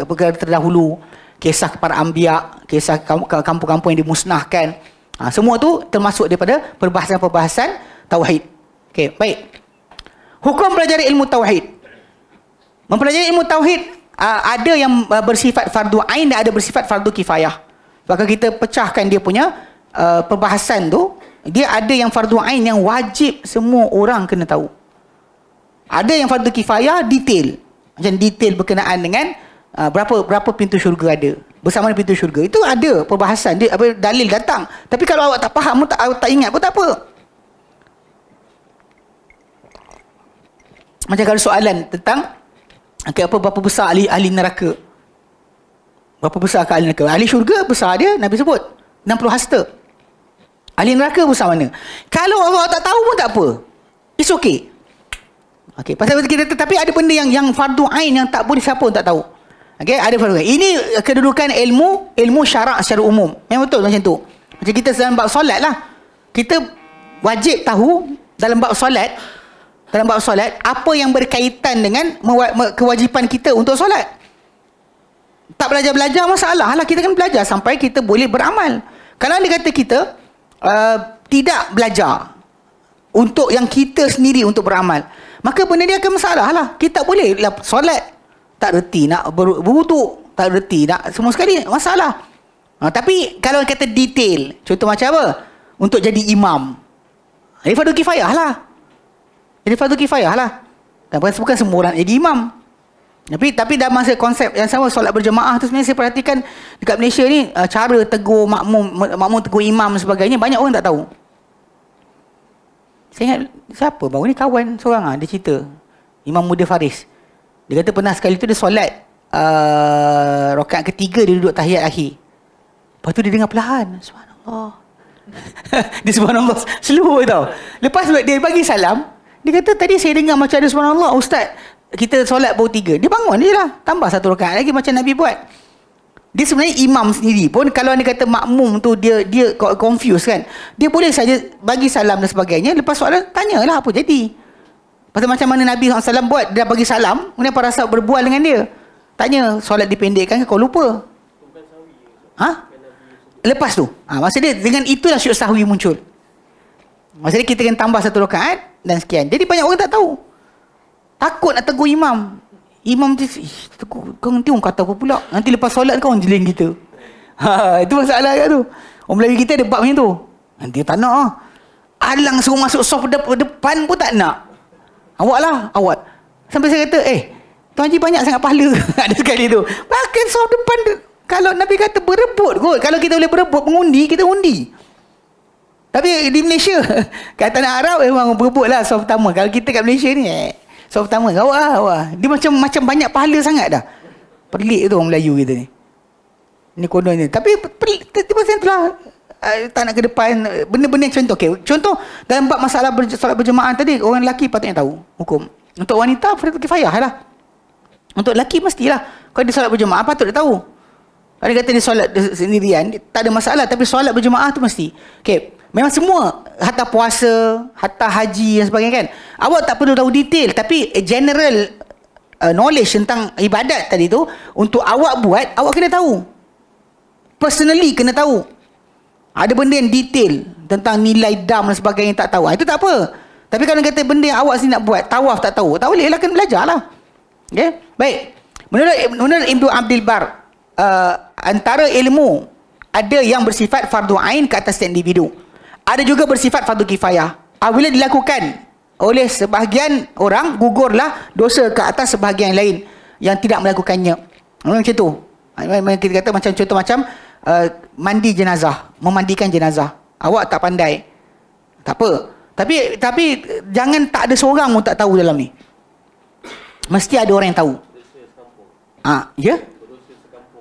perkara terdahulu, kisah para anbiya, kisah kampung-kampung yang dimusnahkan. Semua tu termasuk daripada perbahasan-perbahasan tauhid. Okey, baik. Hukum pelajari ilmu tauhid. Mempelajari ilmu tauhid ada yang bersifat fardu ain dan ada bersifat fardu kifayah. Maka kita pecahkan dia punya perbahasan tu, dia ada yang fardu ain yang wajib semua orang kena tahu. Ada yang fardu kifayah detail. Macam detail berkenaan dengan berapa pintu syurga ada. Bersama pintu syurga. Itu ada perbahasan dia, dalil datang. Tapi kalau awak tak faham, tak ingat pun tak apa. Macam kalau soalan tentang berapa besar ahli neraka? Berapa besar ahli neraka? Ahli syurga besar dia, Nabi sebut 60 hasta. Ahli neraka besar mana? Kalau awak tak tahu pun tak apa. It's okay. Okey, pasal kita, tapi ada benda yang fardu ain yang tak boleh siapa pun tak tahu. Okey, ada fardu ain. Ini kedudukan ilmu syarak secara umum. Memang betul macam tu. Macam kita dalam bab solat lah. Kita wajib tahu dalam bab solat, apa yang berkaitan dengan kewajipan kita untuk solat. Tak belajar-belajar masalah lah. Kita kan belajar sampai kita boleh beramal. Kalau dia kata kita tidak belajar untuk yang kita sendiri untuk beramal, maka benda dia akan masalah lah. Kita boleh lah solat, tak reti nak berwuduk, tak reti nak semua sekali, masalah. Tapi kalau kata detail, contoh macam apa? Untuk jadi imam, ini fardu kifayah lah. Jadi fardu kifayah lah. Dan bukan semua orang jadi imam. Tapi dalam masa konsep yang sama, solat berjemaah tu sebenarnya saya perhatikan dekat Malaysia ni, cara tegur makmum tegur imam dan sebagainya, banyak orang tak tahu. Saya ingat siapa baru ni, kawan seorang dia cerita, Imam Muda Faris. Dia kata pernah sekali tu dia solat rakaat ketiga, dia duduk tahiyat akhir. Lepas tu dia dengar perlahan, subhanallah, Dia subhanallah slow tau. Lepas dia bagi salam, dia kata tadi saya dengar macam ada subhanallah ustaz, kita solat baru 3. Dia bangun je lah, tambah 1 rakaat lagi macam Nabi buat. Dia sebenarnya imam sendiri pun, kalau dia kata makmum tu dia confused kan, dia boleh saja bagi salam dan sebagainya, lepas soalan tanyalah apa jadi. Pasal macam mana Nabi SAW buat, dia bagi salam, kemudian para sahabat berbual dengan dia, tanya solat dipendekkan ke kau lupa. Lepas tu maksud dia dengan itulah syuk sahwi muncul. Maksudnya kita kena tambah 1 rakaat dan sekian. Jadi banyak orang tak tahu, takut nak tegur imam. Imam tu, kau nanti orang kata apa pula, nanti lepas solat kau orang jeling kita. Itu masalah kat tu. Orang Melayu kita ada bab macam tu. Nanti tak nak alang suruh masuk soft depan pun tak nak. Awak. Sampai saya kata, Tuan Haji banyak sangat pahala. Ada sekali tu, bahkan soft depan. Kalau Nabi kata berebut kot, kalau kita boleh berebut mengundi, kita undi. Tapi di Malaysia, kat tanah Arab memang berebut lah soft pertama. Kalau kita kat Malaysia ni soft pertama, awak. Dia macam banyak pahala sangat dah. Pelik tu orang Melayu kita ni. Ni kononnya. Tapi tiba-tiba tu lah, tak nak ke depan. Benda-benda contoh. Okay. Contoh, dalam bab masalah solat berjemaah tadi, orang lelaki patutnya tahu hukum. Untuk wanita, fardu kifayah lah. Untuk lelaki mestilah. Kalau dia solat berjemaah, patut dia tahu. Kalau dia kata dia solat sendirian, tak ada masalah. Tapi solat berjemaah tu mesti. Okay. Memang semua, hatta puasa, hatta haji dan sebagainya kan, awak tak perlu tahu detail, tapi general knowledge tentang ibadat tadi tu, untuk awak buat, awak kena tahu. Personally kena tahu. Ada benda yang detail tentang nilai dam dan sebagainya tak tahu, itu tak apa. Tapi kalau kata benda yang awak sendiri nak buat, tawaf tak tahu, tak boleh lah, kena belajar lah. Okay? Baik. Menurut Ibnu Abdul Bar, antara ilmu, ada yang bersifat fardu ain ke atas individu, ada juga bersifat fardu kifayah. Apabila dilakukan oleh sebahagian orang, gugurlah dosa ke atas sebahagian lain yang tidak melakukannya. Macam tu. Kita kata macam contoh macam mandi jenazah, memandikan jenazah. Awak tak pandai, tak apa. Tapi jangan tak ada seorang pun tak tahu dalam ni. Mesti ada orang yang tahu. Ya?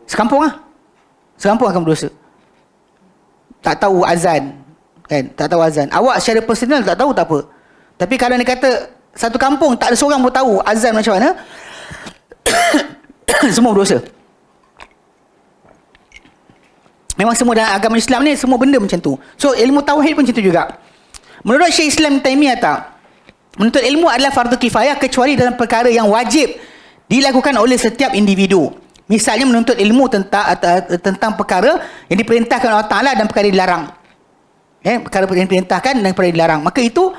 Sekampung lah. Sekampung akan berdosa. Tak tahu azan. Kan? Tak tahu azan. Awak secara personal tak tahu, tak apa. Tapi kalau dia kata satu kampung tak ada seorang pun tahu azan macam mana, semua berdosa. Memang semua dalam agama Islam ni semua benda macam tu. So ilmu tauhid pun macam tu juga. Menurut Syekh Islam Taimiyah menuntut ilmu adalah fardu kifayah kecuali dalam perkara yang wajib dilakukan oleh setiap individu. Misalnya menuntut ilmu tentang perkara yang diperintahkan Allah Ta'ala dan perkara yang dilarang. Perkara yang diperintahkan dan perkara yang dilarang. Maka itu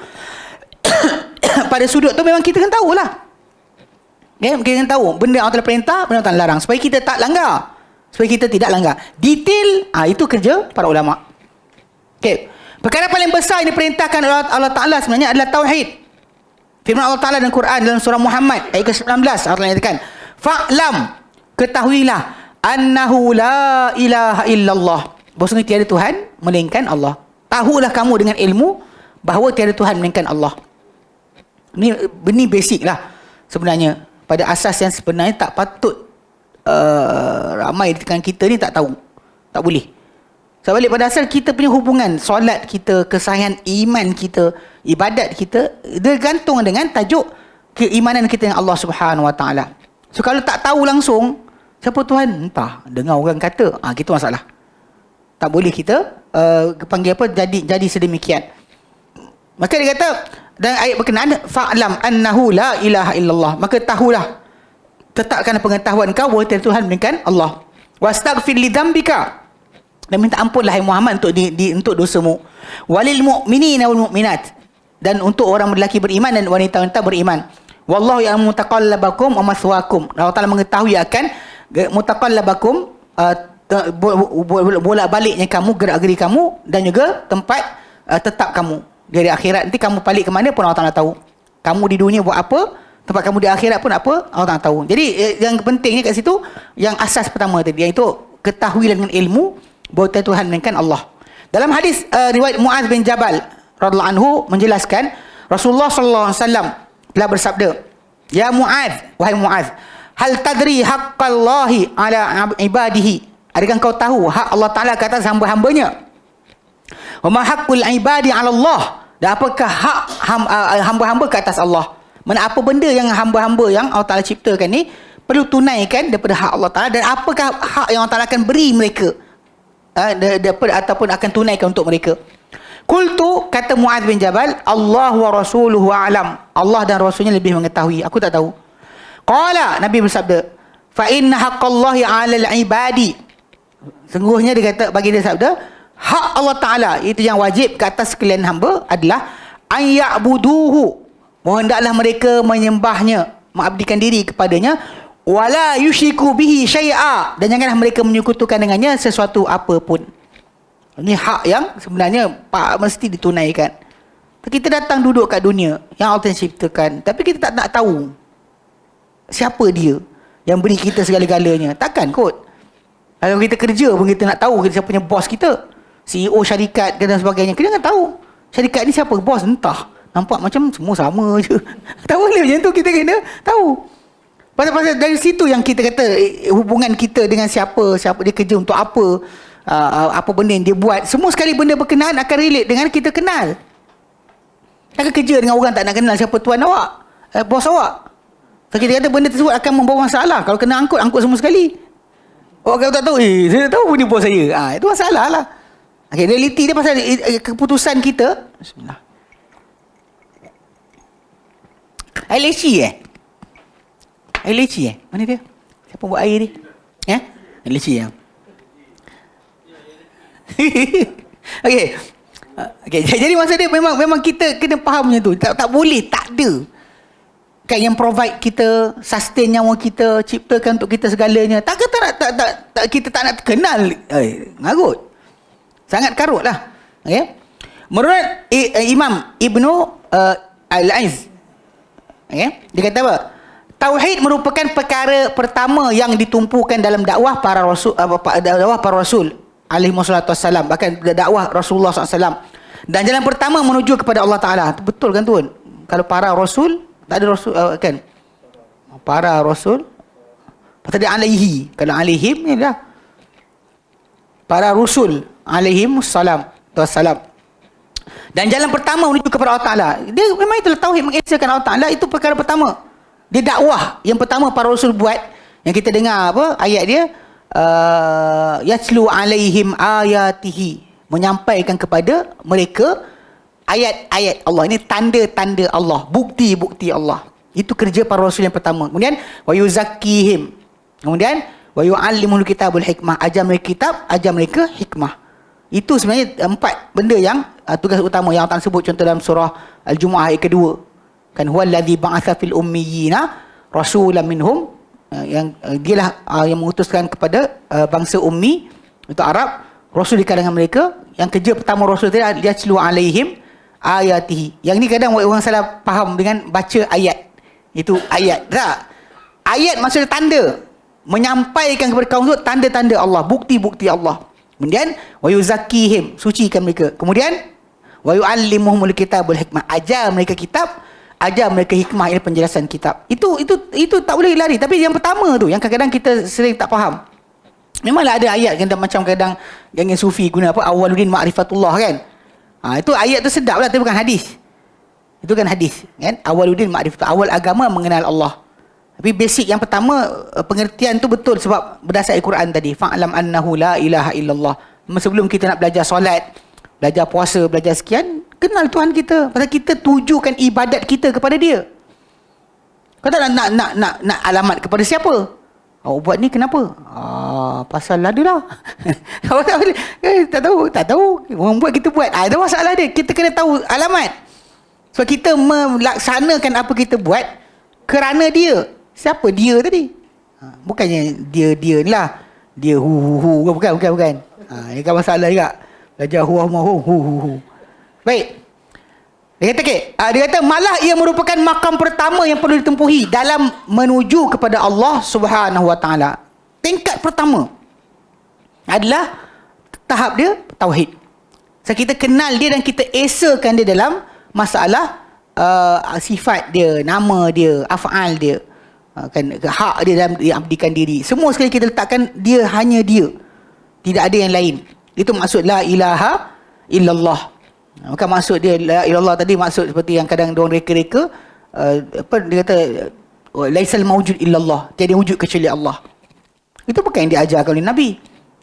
pada sudut tu memang kita kena tahulah. Kita kena tahu benda Allah Ta'ala perintah, benda Allah Ta'ala larang, supaya kita tak langgar, supaya kita tidak langgar. Detail itu kerja para ulama. Perkara paling besar yang diperintahkan oleh Allah Ta'ala sebenarnya adalah tauhid. Firman Allah Ta'ala dalam Quran, dalam surah Muhammad ayat ke-19, Allah Ta'ala nyatakan, fa'lam, ketahuilah, annahu la ilaha illallah, bahwasanya tiada Tuhan melainkan Allah. Tahulah kamu dengan ilmu bahawa tiada Tuhan melainkan Allah. Ini basic lah sebenarnya. Pada asas yang sebenarnya tak patut ramai di kalangan kita ni tak tahu. Tak boleh. Sebab balik pada asal kita punya hubungan, solat kita, kesahihan iman kita, ibadat kita, dia gantung dengan tajuk keimanan kita dengan Allah Subhanahu Wa Taala. So kalau tak tahu langsung siapa Tuhan, entah, dengar orang kata, kita masalah. Tak boleh kita panggil apa, jadi sedemikian. Maka dia kata dan ayat berkenaan, fa'lam annahu la ilaha illallah, maka tahulah, tetapkan pengetahuan kau bahawa tiada Tuhan melainkan Allah. Wastaghfir li dzambika, dan minta ampunlah hai Muhammad untuk dosamu. Walil mu'minina wal mu'minat, dan untuk orang lelaki beriman dan wanita-wanita beriman. Wallahu ya'lamu mutaqallabakum wa mathwaakum, Allah Taala mengetahui akan mutaqallabakum, bolak-baliknya kamu, gerak-geri kamu, dan juga tempat tetap kamu dari akhirat. Nanti kamu balik ke mana pun Allah Taala tahu. Kamu di dunia buat apa, tempat kamu di akhirat pun apa, Allah Taala tahu. Jadi yang pentingnya kat situ, yang asas pertama tadi, iaitu ketahuilah dengan ilmu bahawa Tuhan melainkan Allah. Dalam hadis riwayat Muaz bin Jabal radhiyallahu anhu menjelaskan, Rasulullah sallallahu alaihi wasallam telah bersabda, ya Muaz, wahai Muaz, hal tadri haqqallahi ala ibadihi, adakah kau tahu hak Allah Ta'ala ke atas hamba-hambanya? Wa ma haqqul ibadi 'ala Allah. Dan apakah hak hamba-hamba ke atas Allah? Mana apa benda yang hamba-hamba yang Allah Taala ciptakan ni perlu tunaikan daripada hak Allah Taala, dan apakah hak yang Allah Taala akan beri mereka daripada ataupun akan tunaikan untuk mereka. Qultu, kata Muadz bin Jabal, Allah wa rasuluhu a'lam. Allah dan rasulnya lebih mengetahui, aku tak tahu. Qala, Nabi bersabda, fa inna haqqallahi 'alal ibadi. Sungguhnya dia kata, bagi dia sabda, hak Allah Taala itu yang wajib ke atas sekalian hamba adalah ayya'buduhu, hendaklah mereka menyembahnya, mengabdikan diri kepadanya, wala yusyriku bihi syai'a, dan janganlah mereka menyekutukan dengannya sesuatu apapun. Ini hak yang sebenarnya mesti ditunaikan. Kita datang duduk kat dunia yang Allah ciptakan, tapi kita tak nak tahu siapa dia yang beri kita segala-galanya. Takkan kot. Kalau kita kerja pun kita nak tahu siapa punya bos kita, CEO syarikat dan sebagainya. Kita nak tahu syarikat ni siapa bos, entah. Nampak macam semua sama je. Tak boleh macam tu, kita kena tahu. Pasal dari situ yang kita kata hubungan kita dengan siapa dia kerja untuk apa, apa benda yang dia buat, semua sekali benda berkenaan akan relate dengan kita kenal. Takkan kerja dengan orang tak nak kenal siapa tuan awak, bos awak. So, kita kata benda tersebut akan membawa masalah. Kalau kena angkut semua sekali. Orang kalau tak tahu, saya tak tahu ni bos saya. Itu masalah lah. Okay, realiti dia pasal keputusan kita. Bismillah. Air leci Air leci mana dia? Siapa buat air ni? Air leci Okey, jadi maksud dia memang kita kena faham macam tu. Tak boleh, tak ada kan yang provide kita, sustain nyawa kita, ciptakan untuk kita segalanya. Tak kita tak nak kenal. Ngarut. Sangat karut lah. Okay? Menurut Imam Ibnu Al-Aiz, dia kata apa? Tauhid merupakan perkara pertama yang ditumpukan dalam dakwah para rasul, alaihi wassalatu wassalam, bahkan dakwah Rasulullah SAW. Dan jalan pertama menuju kepada Allah Ta'ala. Betul kan tuan? Kalau para rasul, tak ada rasul kan? Para rasul, pasal dia alaihi. Kalau alaihim ni dah para rasul alaihim wassalam. Dan jalan pertama menuju kepada Allah Ta'ala. Dia memang itulah tauhid, mengesahkan Allah Ta'ala. Itu perkara pertama. Dia dakwah yang pertama para rasul buat. Yang kita dengar apa ayat dia, yatlu alaihim ayatihi, menyampaikan kepada mereka ayat-ayat Allah. Ini tanda-tanda Allah, bukti-bukti Allah. Itu kerja para rasul yang pertama. Kemudian wa yuzakkihim, kemudian wa yu'allimul kitabul hikmah, ajar mereka kitab, ajar mereka hikmah. Itu sebenarnya 4 benda yang tugas utama yang Allah sebut, contoh dalam surah Al-Jumu'ah ayat kedua. Kan huwallazi ba'atsa fil ummiyina rasulan minhum, yang dialah yang mengutuskan kepada bangsa ummi untuk Arab rasul di kalangan mereka. Yang kerja pertama rasul tadi dia yatlu alaihim ayatihi. Yang ni kadang orang salah faham dengan baca ayat. Itu ayat. Tak. Ayat maksudnya tanda. Menyampaikan kepada kaum itu tanda-tanda Allah, bukti-bukti Allah. Kemudian wa yuzakkihim, sucikan mereka. Kemudian wa yu'allimuhumul kitabul hikmah, ajar mereka kitab, ajar mereka hikmah, ini penjelasan kitab. Itu tak boleh lari. Tapi yang pertama tu yang kadang-kadang kita sering tak faham. Memanglah ada ayat macam kadang geng sufi guna apa, awaluddin ma'rifatullah kan. Itu ayat tu sedap lah, tapi bukan hadis. Itu kan hadis kan, awaluddin ma'rifatullah, awal agama mengenal Allah. Tapi basic yang pertama, pengertian tu betul sebab berdasar Al-Quran tadi, fa'lam annahu la ilaha illallah. Sebelum kita nak belajar solat, belajar puasa, belajar sekian, kenal Tuhan kita. Pasal kita tujukan ibadat kita kepada dia. Kau tak nak alamat kepada siapa? Buat ni kenapa? Pasal ada lah. Tak tahu. Orang buat, kita buat. Ada masalah dia. Kita kena tahu alamat. Sebab kita melaksanakan apa kita buat kerana dia. Siapa dia tadi? Bukannya dia ni lah. Dia hu. Bukan. Ini kan masalah juga. Belajar hu. Baik. Dia kata malah ia merupakan makam pertama yang perlu ditempuhi dalam menuju kepada Allah Subhanahu Wa Taala. Tingkat pertama adalah tahap dia tauhid. So, kita kenal dia dan kita esakan dia dalam masalah sifat dia, nama dia, af'al dia, kan, hak dia dalam diabdikan diri. Semua sekali kita letakkan dia, hanya dia. Tidak ada yang lain. Itu maksud la ilaha illallah. Maka maksud dia la ilallah tadi maksud seperti yang kadang diorang reka-reka, apa dia kata, laisal mawjud illallah, tiada wujud kecuali Allah. Itu bukan yang diajarkan oleh Nabi.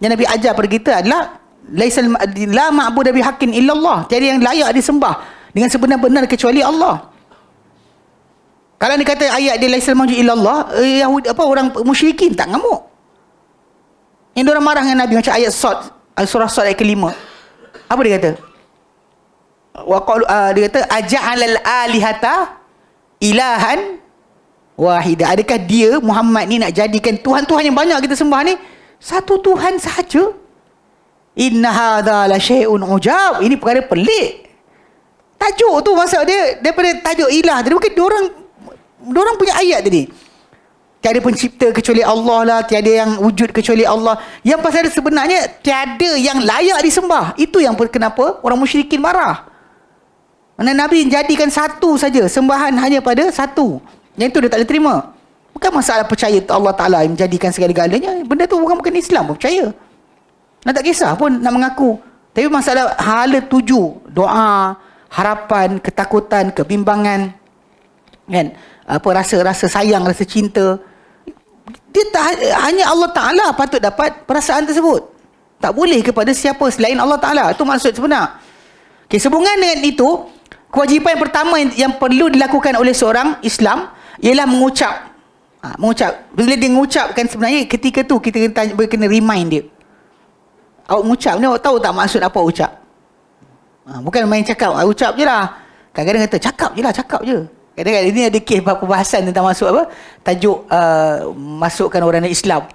Yang Nabi ajar pada kita adalah laisal la ma'budu bihaqqin illallah, tiada yang layak disembah dengan sebenar-benar kecuali Allah. Kalau dia kata ayat dia laisal mawjud illallah, Yahudi apa orang musyrikin tak ngamuk. Yang diorang marah dengan Nabi macam ayat Sad, surah Sad ayat ke-5. Apa dia kata? Dia kata aja'alal alihata ilahan wahida. Adakah dia Muhammad ni nak jadikan Tuhan-Tuhan yang banyak kita sembah ni satu Tuhan sahaja? Inna hadza la syai'un ujab. Ini perkara pelik. Tajuk tu maksud dia daripada tajuk ilah tadi, bukan diorang punya ayat tadi. Tiada pencipta kecuali Allah lah, tiada yang wujud kecuali Allah. Yang pasal sebenarnya tiada yang layak disembah. Itu yang kenapa orang musyrikin marah. Mana Nabi jadikan satu saja, sembahan hanya pada satu. Yang itu dia tak boleh terima. Bukan masalah percaya Allah Ta'ala yang menjadikan segala-galanya. Benda tu bukan Islam pun percaya. Nak tak kisah pun nak mengaku. Tapi masalah hala tuju, doa, harapan, ketakutan, kebimbangan, kan? Apa rasa sayang, rasa cinta. Dia tak, hanya Allah Ta'ala patut dapat perasaan tersebut. Tak boleh kepada siapa selain Allah Ta'ala. Itu maksud sebenar. Okay, sehubungan dengan itu, kewajipan yang pertama yang perlu dilakukan oleh seorang Islam ialah mengucap. Mengucap. Bila dia mengucapkan, sebenarnya ketika tu kita kena remind dia. Awak mengucap ni, awak tahu tak maksud apa ucap? Bukan main cakap, ucap je lah. Kadang-kadang kata cakap je lah, cakap je. Kadang-kadang ini ada kes perbahasan tentang masuk apa? Tajuk masukkan orang Islam.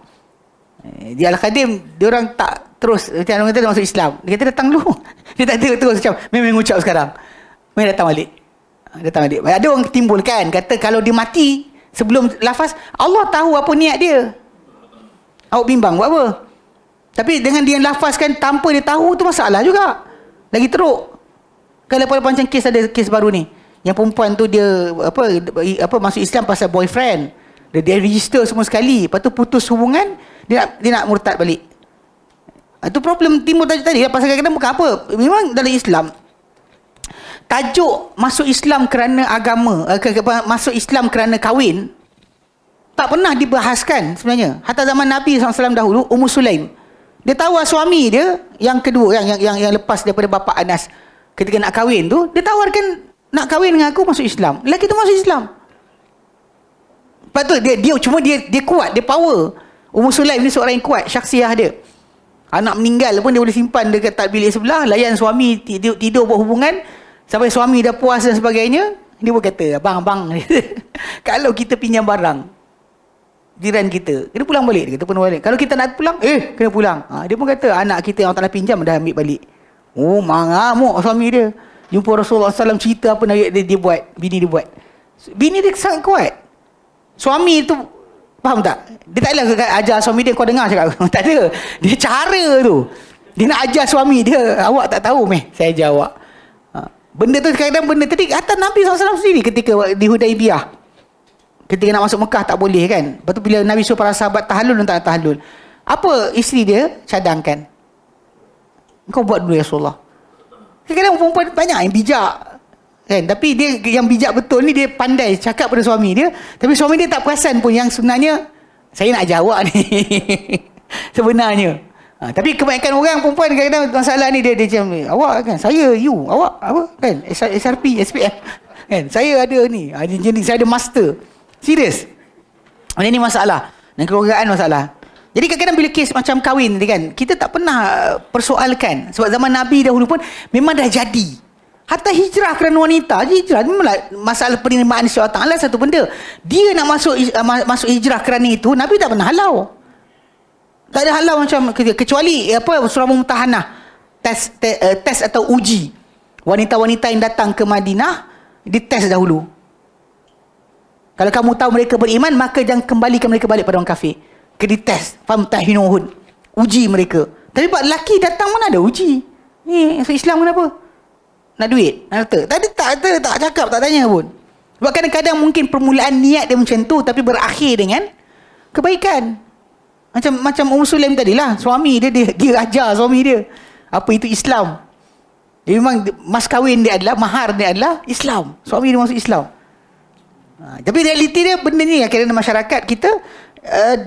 Di Al-Qadim, dia orang tak terus, macam orang kata dia masuk Islam. Dia kata datang dulu. Dia tak terus macam, memang ucap sekarang. Mari datang balik. Datang balik. Ada orang timbulkan, kata kalau dia mati sebelum lafaz, Allah tahu apa niat dia. Awak bimbang buat apa? Tapi dengan dia lafazkan tanpa dia tahu, tu masalah juga. Lagi teruk. Kalau macam kes, ada kes baru ni. Yang perempuan tu dia apa masuk Islam pasal boyfriend. Dia register semua sekali. Lepas tu putus hubungan, dia nak murtad balik. Itu problem timbul tadi. Pasal kadang-kadang bukan apa. Memang dalam Islam, tajuk masuk Islam kerana agama, masuk Islam kerana kahwin, tak pernah dibahaskan sebenarnya. Hatta zaman Nabi SAW dahulu, Ummu Sulaim, dia tahu suami dia yang kedua, yang lepas daripada bapa Anas, ketika nak kahwin tu, dia tawarkan nak kahwin dengan aku, masuk Islam. Lelaki tu masuk Islam. Lepas tu dia kuat, dia power. Ummu Sulaim ni seorang yang kuat, syakhsiah dia. Anak meninggal pun dia boleh simpan dekat bilik sebelah, layan suami tidur buat hubungan sampai suami dah puas dan sebagainya. Dia pun kata, abang kalau kita pinjam barang jiran kita, kena pulang balik. Dia kata pulang balik. Kalau kita nak pulang, kena pulang. Dia pun kata anak kita yang tak nak pinjam dah ambil balik. Mengamuk suami dia. Jumpa Rasulullah SAW, cerita apa dia buat, bini dia buat. Bini dia sangat kuat. Suami tu, faham tak? Dia taklah ajar suami dia, kau dengar cakap. Tak ada. Dia cara tu. Dia nak ajar suami dia. Awak tak tahu meh, saya ajar awak. Benda tu kadang-kadang benda tadi atas Nabi SAW sendiri ketika di Hudaibiyah. Ketika nak masuk Mekah tak boleh kan. Lepas tu bila Nabi suruh para sahabat tahallul dan tak tahallul, apa isteri dia cadangkan? Kau buat dulu ya Rasulullah. Kadang-kadang perempuan banyak yang bijak kan, tapi dia yang bijak betul ni dia pandai cakap pada suami dia, tapi suami dia tak perasan pun yang sebenarnya saya nak jawab ni sebenarnya. Tapi kebanyakan orang perempuan kadang-kadang masalah ni dia macam, awak kan, saya, you, awak apa kan, SRP, SPF kan, saya ada ni, saya ada master. Serius. Ini masalah. Dan keluargaan masalah. Jadi kadang-kadang bila kes macam kahwin ni kan, kita tak pernah persoalkan. Sebab zaman Nabi dahulu pun memang dah jadi. Hatta hijrah kerana wanita, hijrah memanglah masalah penerimaan Allah Ta'ala satu benda. Dia nak masuk hijrah kerana itu, Nabi tak pernah halau. Tak ada halau macam, kecuali surah Mumtahanah, tes atau uji. Wanita-wanita yang datang ke Madinah, dites dahulu. Kalau kamu tahu mereka beriman, maka jangan kembalikan mereka balik pada orang kafir. Kena dites. Famtahinuhun. Uji mereka. Tapi buat lelaki datang mana ada uji. Ni masuk Islam kenapa? Nak duit? Nak harta? Tak cakap, tak tanya pun. Sebab kadang-kadang mungkin permulaan niat dia macam tu, tapi berakhir dengan kebaikan. Macam Ummu Sulaim tadi lah. Suami dia ajar suami dia apa itu Islam. Dia memang mas kahwin dia adalah, mahar dia adalah Islam. Suami dia masuk Islam. Tapi realiti dia benda ni kadang-kadang masyarakat kita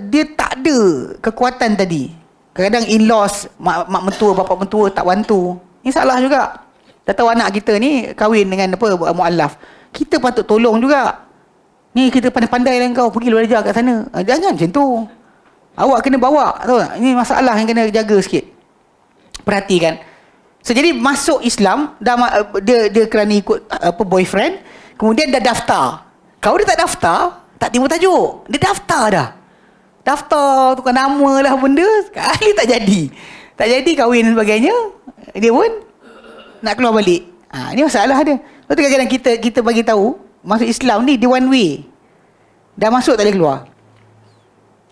dia tak ada kekuatan tadi. Kadang-kadang in-laws, mak mentua, bapak mentua tak bantu. Ini salah juga. Dah tahu anak kita ni kahwin dengan mu'allaf. Kita patut tolong juga. Ni kita pandai-pandai lah kau, pergi belajar kat sana. Jangan macam tu. Awak kena bawa, tahu tak? Ini masalah yang kena jaga sikit. Perhatikan. So, jadi masuk Islam, dia kerana ikut boyfriend, kemudian dah daftar. Kalau dia tak daftar, tak timbul tajuk. Dia daftar dah. Daftar, tukar nama lah benda, sekali tak jadi. Tak jadi kahwin dan sebagainya, dia pun nak keluar balik. Ini masalah dia. Lepas tu kadang-kadang kita bagi tahu, masuk Islam ni dia one way. Dah masuk tak boleh keluar.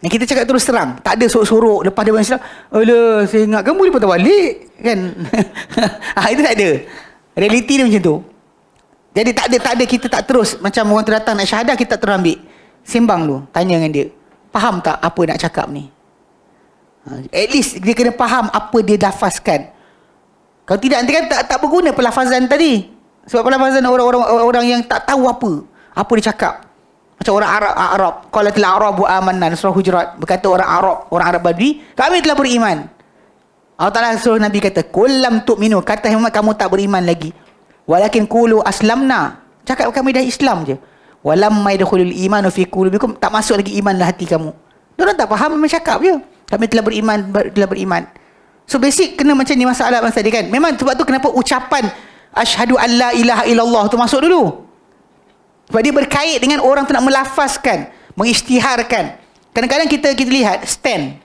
Dan kita cakap terus terang, tak ada sorok-sorok lepas dia masuk Islam. Alah, saya ingat kamu dia patah balik kan. Itu tak ada. Realiti dia macam tu. Jadi tak ada kita tak terus macam orang tu datang nak syahadah, kita tak terus ambil. Sembang dulu, tanya dengan dia. Faham tak apa nak cakap ni? At least dia kena faham apa dia lafazkan. Kalau tidak nanti kan tak berguna pelafazan tadi. Sebab pelafazan orang yang tak tahu apa dia cakap. Macam orang Arab, qalatil a'rabu amanna, surah Hujurat, berkata orang Arab Badui, kami telah beriman. Allah Taala suruh Nabi kata, qul lam tu'minu, kata Muhammad kamu tak beriman lagi. Walakin qulu aslamna, cakap kami dah Islam je. Walamma yadkhulul imanu fi qulubikum, tak masuk lagi iman dalam hati kamu. Diorang tak faham, memang cakap je. Kami telah beriman. So basic kena macam ni masalah bangsa dia kan. Memang sebab tu kenapa ucapan asyhadu an la ilaha illallah tu masuk dulu. Sebab dia berkait dengan orang tu nak melafazkan, mengisytiharkan. Kadang-kadang kita lihat stand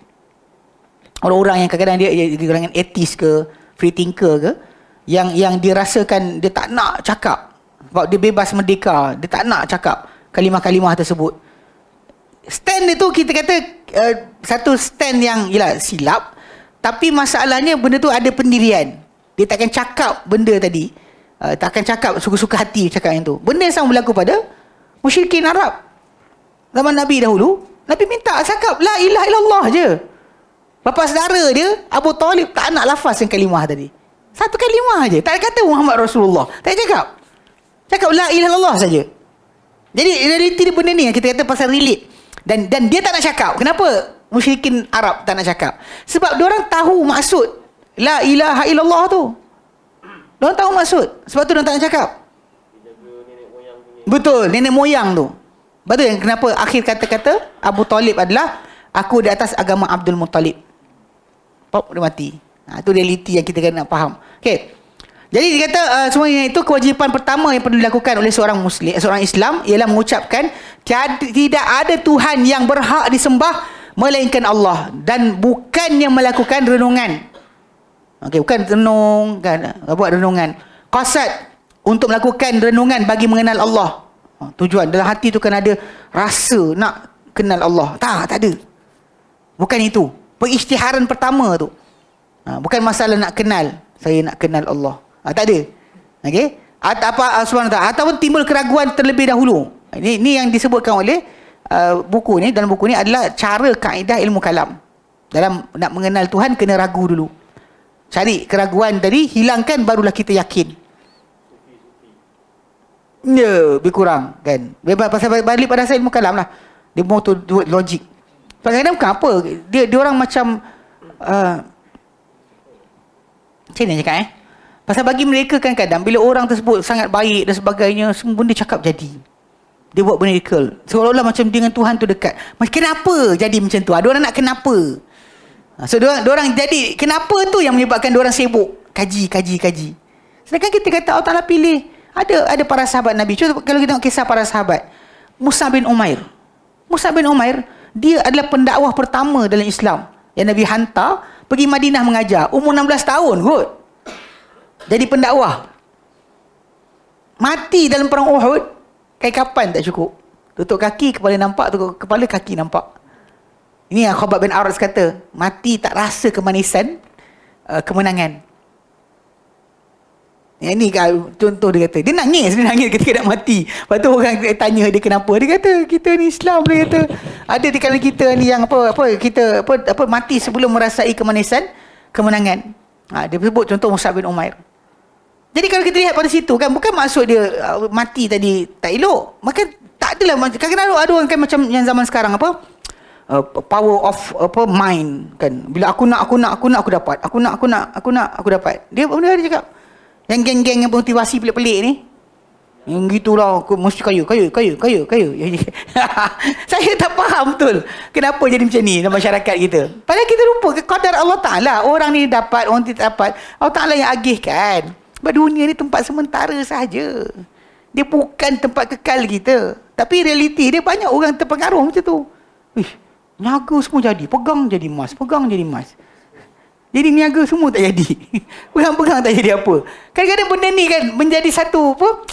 orang-orang yang kadang-kadang dia kalangan atheist ke, free thinker ke, yang dia rasakan dia tak nak cakap sebab dia bebas merdeka, dia tak nak cakap kalimah-kalimah tersebut. Stand itu kita kata satu stand yang ialah silap, tapi masalahnya benda tu ada pendirian. Dia takkan cakap benda tadi, takkan cakap suka-suka hati cakap yang tu. Benda yang sama berlaku pada musyrikin Arab. Zaman Nabi dahulu, Nabi minta cakap la ilaha illallah je. Bapa saudara dia Abu Talib tak nak lafazkan kalimah tadi. Satu kalimah je, tak kata Muhammad Rasulullah. Tak cakap la ilaha illallah saja. Jadi realiti dia benda ni yang kita kata pasal relate. Dan dia tak nak cakap. Kenapa musyrikin Arab tak nak cakap? Sebab diorang tahu maksud la ilaha illallah tu. Diorang tahu maksud. Sebab tu diorang tak nak cakap. Betul, nenek moyang tu. Betul yang kenapa akhir kata-kata Abu Talib adalah aku di atas agama Abdul Muttalib. Pop, dia mati. Itu realiti yang kita kena faham. Okey. Jadi dia kata semuanya itu kewajipan pertama yang perlu dilakukan oleh seorang Muslim, seorang Islam ialah mengucapkan tidak ada Tuhan yang berhak disembah melainkan Allah dan bukannya melakukan renungan. Okey, bukan renung kan, buat renungan. Qasad untuk melakukan renungan bagi mengenal Allah. Tujuan dalam hati tu kan ada rasa nak kenal Allah. Tak ada. Bukan itu. Pengisytiharan pertama tu. Bukan masalah nak kenal. Saya nak kenal Allah. Tak ada. Okey. Subhanahu ta'ala. Ataupun timbul keraguan terlebih dahulu. Ini yang disebutkan oleh buku ni. Dalam buku ni adalah cara kaedah ilmu kalam. Dalam nak mengenal Tuhan kena ragu dulu. Cari keraguan tadi, hilangkan barulah kita yakin. Ya, lebih kurang kan. Pasal balik pada asal ilmu kalam lah. Dia mau tu logik. Kadang-kadang bukan apa. Dia orang macam macam mana cakap pasal bagi mereka kan kadang bila orang tersebut sangat baik dan sebagainya, semua benda cakap jadi. Dia buat miracle. Seolah-olah macam dengan Tuhan tu dekat. Kenapa jadi macam tu? Ada orang nak kenapa. So diorang jadi kenapa tu yang menyebabkan diorang sibuk kaji. Sedangkan kita kata Allah Ta'ala pilih. Ada para sahabat Nabi. Cuba kalau kita tengok kisah para sahabat. Musa bin Umair, dia adalah pendakwah pertama dalam Islam yang Nabi hantar pergi Madinah mengajar. Umur 16 tahun kot. Jadi pendakwah. Mati dalam perang Uhud. Kain kapan tak cukup. Tutup kaki, kepala nampak. Tutup kepala, kaki nampak. Ini yang Khabbab bin Aras kata. Mati tak rasa kemanisan kemenangan. Yang ni contoh dia kata. Dia nangis ketika nak mati. Lepas tu orang tanya dia kenapa. Dia kata kita ni Islam. Dia kata ada di kalangan kita ni yang kita mati sebelum merasai kemanisan kemenangan. Dia sebut contoh Mus'ab bin Umair. Jadi kalau kita lihat pada situ kan, bukan maksud dia mati tadi tak elok. Maka tak adalah, kadang-kadang ada orang kan macam yang zaman sekarang apa, power of mind kan. Bila aku nak aku dapat. Aku nak aku dapat. Dia cakap yang geng-geng yang motivasi pelik-pelik ni, yang gitulah, aku mesti kaya. Saya tak faham betul kenapa jadi macam ni dalam masyarakat kita. Padahal kita lupa qadar Allah Ta'ala. Orang ni dapat, orang tidak dapat, Allah Ta'ala yang agihkan. Sebab dunia ni tempat sementara sahaja. Dia bukan tempat kekal kita. Tapi realiti dia banyak orang terpengaruh macam tu. Niaga semua jadi, pegang jadi emas. Jadi niaga semua tak jadi. Pegang-pegang tak jadi apa. Kadang-kadang benda ni kan menjadi satu apa,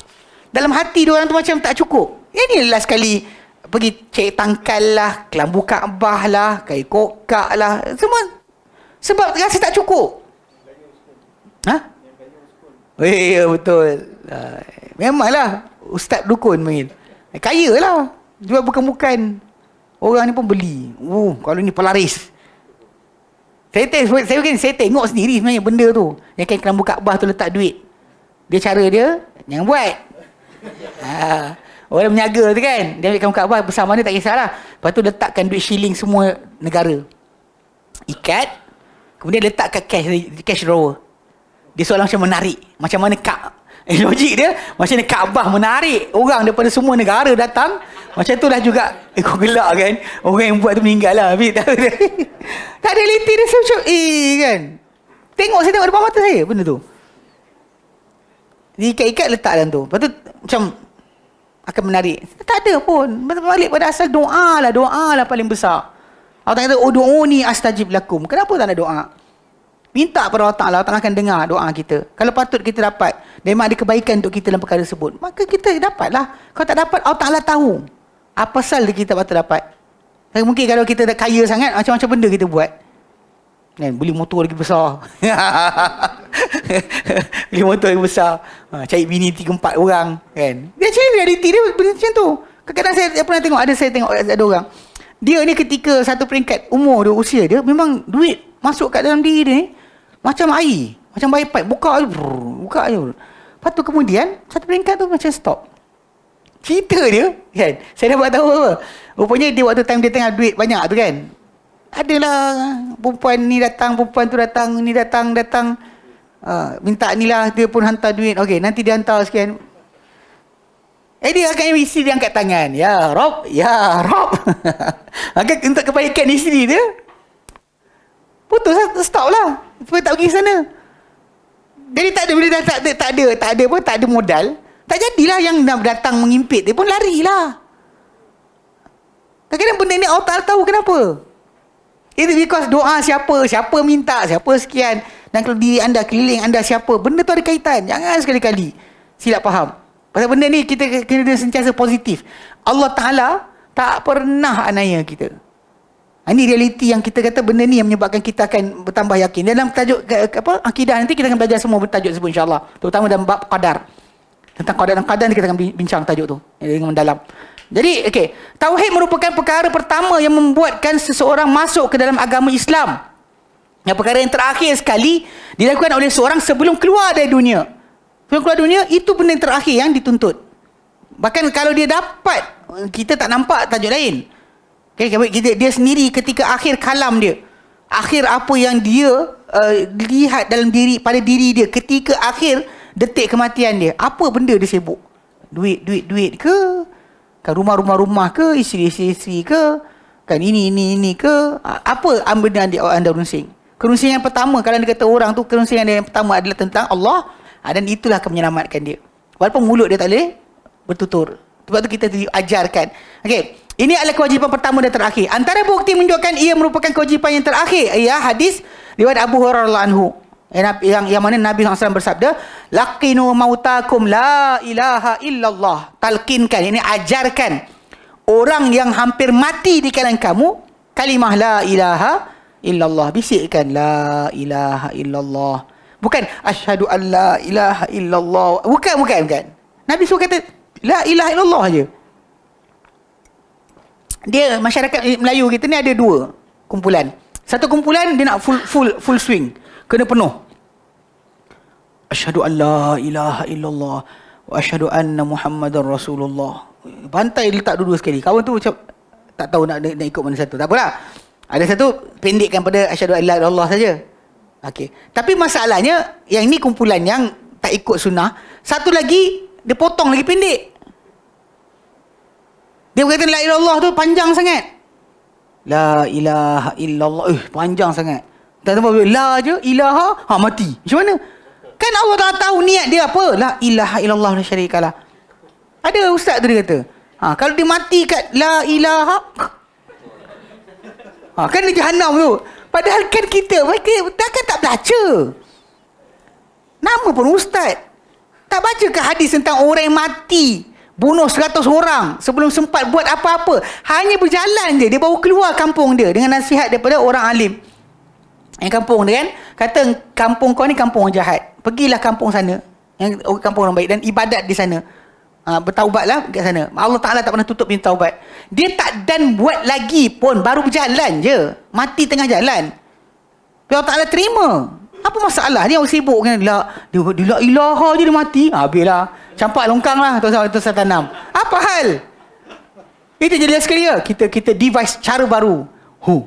dalam hati diorang tu macam tak cukup. Ini last sekali pergi cek tangkal lah, kelambu Kaabah lah, kain kokak lah, semua sebab rasa tak cukup. Ya betul. Memanglah ustaz dukun main. Kaya lah. Jual bukan-bukan. Orang ni pun beli. Kalau ni pelaris. Saya tengok sendiri sebenarnya benda tu. Yang kain kelambu Kaabah tu letak duit. Dia cara dia, jangan buat. Orang menyaga tu kan, dia ambil kelambu Kaabah besar mana tak kisahlah. Lepas tu letakkan duit shilling semua negara. Ikat. Kemudian letak kat cash drawer. Dia soalan macam menarik. Macam mana logik dia, macam mana Kaabah menarik orang daripada semua negara datang. Macam tu lah juga. Kau gelak kan, orang yang buat tu meninggal lah. Tak ada realiti dia macam kan. Saya tengok depan mata saya benda tu. Diikat-ikat letak dalam tu. Lepas tu macam akan menarik. Tak ada pun. Balik pada asal doa lah paling besar. Allah kata, doa ni astajib lakum. Kenapa tak nak doa? Minta pada Allah Ta'ala, Allah Ta'ala akan dengar doa kita. Kalau patut kita dapat, memang ada kebaikan untuk kita dalam perkara tersebut, maka kita dapatlah. Kalau tak dapat, Allah Ta'ala tahu apa pasal kita patut dapat. Mungkin kalau kita dah kaya sangat, macam-macam benda kita buat kan, beli motor lagi besar. Beli motor lagi besar, cari bini 3-4 orang kan. Dia macam realiti dia macam tu. Kadang-kadang saya pernah tengok, saya tengok ada orang, dia ni ketika satu peringkat umur dia, usia dia, memang duit masuk kat dalam diri dia ni macam air, macam air pipe, buka je. Lepas tu kemudian satu peringkat tu macam stop. Cerita dia kan, saya dapat tahu apa, rupanya dia waktu time dia tengah duit banyak tu kan, adalah perempuan ni datang, perempuan tu datang, ni datang, minta ni lah, dia pun hantar duit. Okey, nanti dia hantar sekian. Dia akan isteri dia angkat tangan, ya Rob. Maka untuk kebaikan isteri dia, putus lah, stop lah, supaya tak pergi sana. Jadi tak ada, bila dah tak ada modal, tak jadilah yang nak datang mengimpit, dia pun larilah. Kadang-kadang benda ni Allah Ta'ala tahu kenapa. Itu because doa siapa minta, siapa sekian, dan kalau diri anda, keliling anda siapa, benda tu ada kaitan. Jangan sekali-kali silap faham. Pasal benda ni kita kena sentiasa positif. Allah Ta'ala tak pernah aniaya kita. Ini realiti yang kita kata, benda ni yang menyebabkan kita akan bertambah yakin. Dalam tajuk akidah nanti kita akan belajar semua tajuk tersebut insya-Allah. Terutama dalam bab qadar. Tentang qadar dan qadar kita akan bincang tajuk tu dengan mendalam. Jadi tauhid merupakan perkara pertama yang membuatkan seseorang masuk ke dalam agama Islam. Yang perkara yang terakhir sekali dilakukan oleh seorang sebelum keluar dari dunia. Sebelum keluar dunia, itu benda yang terakhir yang dituntut. Bahkan kalau dia dapat, kita tak nampak tajuk lain. Dia sendiri ketika akhir kalam dia, akhir apa yang dia lihat dalam pada diri dia ketika akhir detik kematian dia, apa benda dia sibuk? Duit ke? Kan rumah ke? Isteri ke? Kan ini ke? Apa benda anda runsing? Kerusingan yang pertama, kalau dia kata orang tu, kerusingan yang pertama adalah tentang Allah, dan itulah akan menyelamatkan dia. Walaupun mulut dia tak boleh bertutur. Sebab tu kita diajarkan. Okey, ini adalah kewajipan pertama dan terakhir. Antara bukti menunjukkan ia merupakan kewajipan yang terakhir, ia hadis riwayat Abu Hurairah anhu, yang mana Nabi SAW bersabda, laqinu mautakum la ilaha illallah. Talqinkan, ini ajarkan orang yang hampir mati di kalangan kamu kalimah la ilaha illallah. Bisikkan la ilaha illallah. Bukan asyhadu an la ilaha illallah. Bukan. Nabi suruh kata la ilaha illallah je. Dia, masyarakat Melayu kita ni ada dua kumpulan. Satu kumpulan dia nak full swing, kena penuh. Asyhadu an la ilaha illallah wa asyhadu anna Muhammadar Rasulullah. Bantai letak dua-dua sekali. Kawan tu macam tak tahu nak ikut mana satu. Tak apalah. Ada satu pendekkan pada asyhadu an la ilaha illallah saja. Okey. Tapi masalahnya yang ni kumpulan yang tak ikut sunnah. Satu lagi dia potong lagi pendek. Dia berkata la ilaha illallah tu panjang sangat. La ilaha illallah. Panjang sangat. Tak tahu la je, ilaha, mati. Macam mana? Kan Allah dah tahu niat dia apa. La ilaha illallah la syarikalah. Ada ustaz tu dia kata. Kalau dia mati kat la ilaha, kan dia jahanam tu. Padahal kan kita takkan tak baca. Nama pun ustaz. Tak baca ke hadis tentang orang yang mati, bunuh 100 orang sebelum sempat buat apa-apa. Hanya berjalan je, dia baru keluar kampung dia dengan nasihat daripada orang alim. Yang kampung dia kan, kata kampung kau ni kampung orang jahat. Pergilah kampung sana, yang kampung orang baik, dan ibadat di sana. Bertaubatlah kat sana. Allah Ta'ala tak pernah tutup pintu taubat. Dia tak dan buat lagi pun, baru berjalan je, mati tengah jalan. Allah Ta'ala terima. Apa masalah? Dia orang sibuk kan. Dia la ilaha je dia mati. Habislah. Campak longkang lah. Tu saya tanam. Apa hal? Itu jelas sekali ya. Kita device cara baru. Hu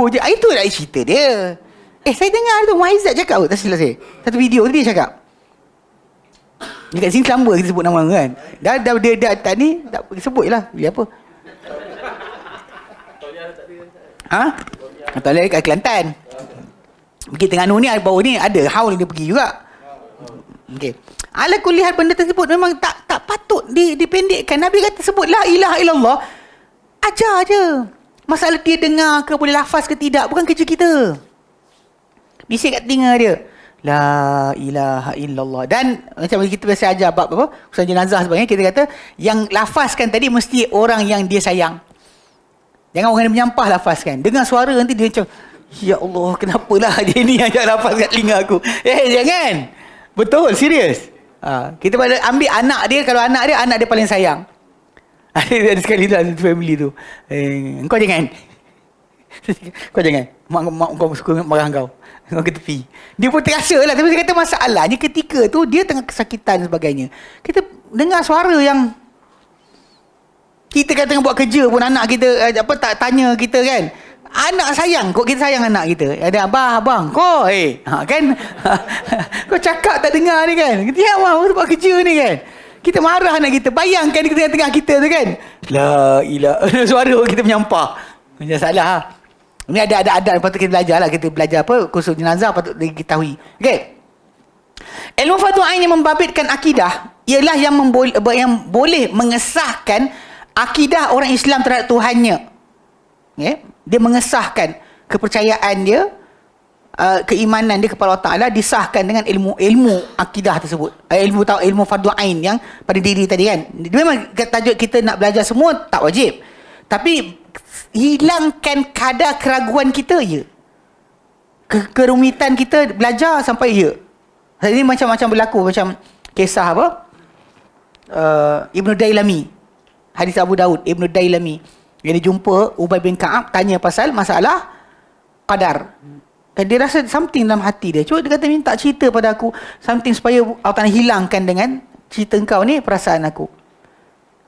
je. Itu dah cerita dia. Saya dengar tu Muhaizat cakap. Tak silap saya. Satu video tu dia cakap. Dekat sini selamba kita sebut nama kan. Dia tak ni. Tak sebut je lah. Dia apa? Tauliah kat Kelantan. Pergi Terengganu ni, bawah ni ada haul dia pergi juga. Okey. Ala kulihat benda tersebut memang tak patut dipendekkan. Nabi kata sebut la ilaha illallah. Ajar je. Masalah dia dengar ke, boleh lafaz ke tidak, bukan kerja kita. Bisik kat telinga dia. La ilaha illallah. Dan macam kita biasa ajar bab apa? Urusan jenazah sebagainya, kita kata yang lafazkan tadi mesti orang yang dia sayang. Jangan orang yang menyampah lafazkan. Dengar suara nanti dia macam, ya Allah, kenapalah dia ni yang lafaz kat telinga aku. Jangan. Betul, serius. Kita pada ambil anak dia, kalau anak dia paling sayang. Ada sekali lah family tu. Kau jangan. Kau jangan. Mak kau suka marah kau. Kau ke tepi. Dia pun terasa lah. Tapi dia kata masalahnya ketika tu dia tengah kesakitan dan sebagainya. Kita dengar suara yang kita kan tengah buat kerja pun anak kita tak tanya kita kan. Anak sayang, kok kita sayang anak kita. Ada abang, kau kan. Kau cakap tak dengar ni kan. Kita abang buat kerja ni kan. Kita marah anak kita. Bayangkan di tengah-tengah kita tu kan. La ilaha. Suara kita menyampah. Macam salah ha. Ini ada adab patut kita belajar lah. Kita belajar apa? Kursus jenazah patut diketahui. Okey. Ilmu fardu ain yang membabitkan akidah ialah yang boleh mengesahkan akidah orang Islam terhadap Tuhannya. Okay? Dia mengesahkan kepercayaan dia, keimanan dia kepada Allah Ta'ala disahkan dengan ilmu akidah tersebut. Ilmu fardu ain yang pada diri tadi kan. Memang tajuk kita nak belajar semua tak wajib. Tapi hilangkan kadar keraguan kita je. Kerumitan kita belajar sampai je. Ini macam-macam berlaku. Macam kisah apa? Ibnu Dailami. Hadis Abu Daud. Ibnu Dailami. Yang dia jumpa Ubay bin Ka'ab, tanya pasal masalah qadar. Kan dia rasa something dalam hati dia. Cuma dia kata minta cerita pada aku something supaya Allah Ta'ala hilangkan dengan cerita engkau ni perasaan aku.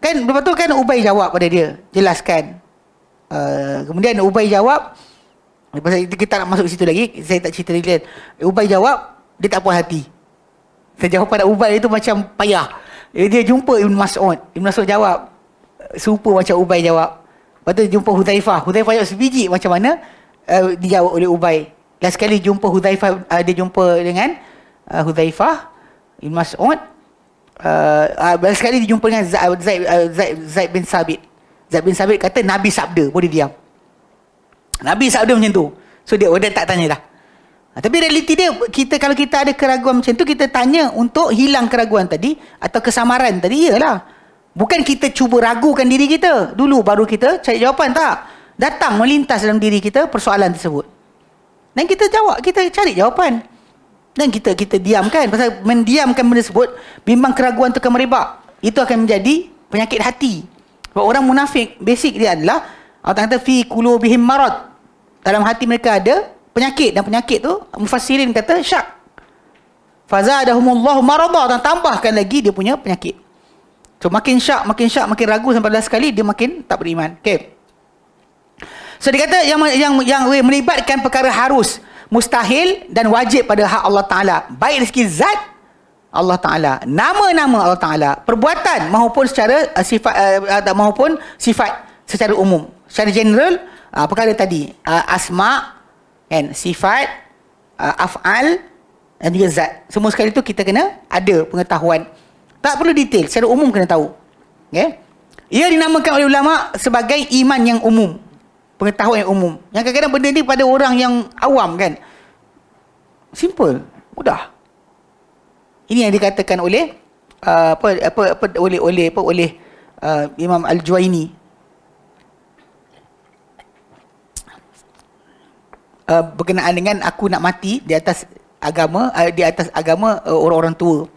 Kan lepas tu kan Ubay jawab pada dia, jelaskan. Kemudian Ubay jawab, lepas itu kita nak masuk ke situ lagi, saya tak cerita lagi. Ubay jawab, dia tak puas hati. Saya jawab pada Ubay itu macam payah. Dia jumpa Ibn Mas'ud. Ibn Mas'ud jawab serupa macam Ubay jawab. Lepas tu jumpa Hudzaifah. Hudzaifah jawab sebiji macam mana dijawab oleh Ubay. Last sekali jumpa Hudzaifah, dia jumpa dengan Hudzaifah Ibn Mas'ud. Last sekali dia jumpa dengan Zaid bin Sabit. Zaid bin Sabit kata Nabi sabda, boleh diam. Nabi sabda macam tu. So dia tak tanya dah. Tapi realiti dia, kalau kita ada keraguan macam tu, kita tanya untuk hilang keraguan tadi atau kesamaran tadi, iyalah. Bukan kita cuba ragukan diri kita dulu baru kita cari jawapan, tak. Datang melintas dalam diri kita persoalan tersebut. Dan kita jawab, kita cari jawapan. Dan kita diamkan. Pasal mendiamkan benda tersebut, memang keraguan itu akan merebak. Itu akan menjadi penyakit hati. Sebab orang munafik, basic dia adalah Allah kata fi qulubihim marad. Dalam hati mereka ada penyakit, dan penyakit tu mufassirin kata syak. fazadahumullahu marada, dan tambahkan lagi dia punya penyakit. So makin syak, makin ragu sampai 11 kali dia makin tak beriman. Okey. So dia kata yang melibatkan perkara harus, mustahil dan wajib pada hak Allah Taala, baik dari segi zat Allah Taala, nama-nama Allah Taala, perbuatan maupun secara maupun sifat secara umum. Secara general, perkara tadi, asma kan, sifat, af'al dan juga zat. Semua sekali itu kita kena ada pengetahuan. Tak perlu detail, secara umum kena tahu. Okay? Ia dinamakan oleh ulama sebagai iman yang umum, pengetahuan yang umum. Yang kadang-kadang benda ni pada orang yang awam kan, simple, mudah. Ini yang dikatakan oleh oleh Imam Al-Juwaini. Berkenaan dengan aku nak mati di atas agama orang-orang tua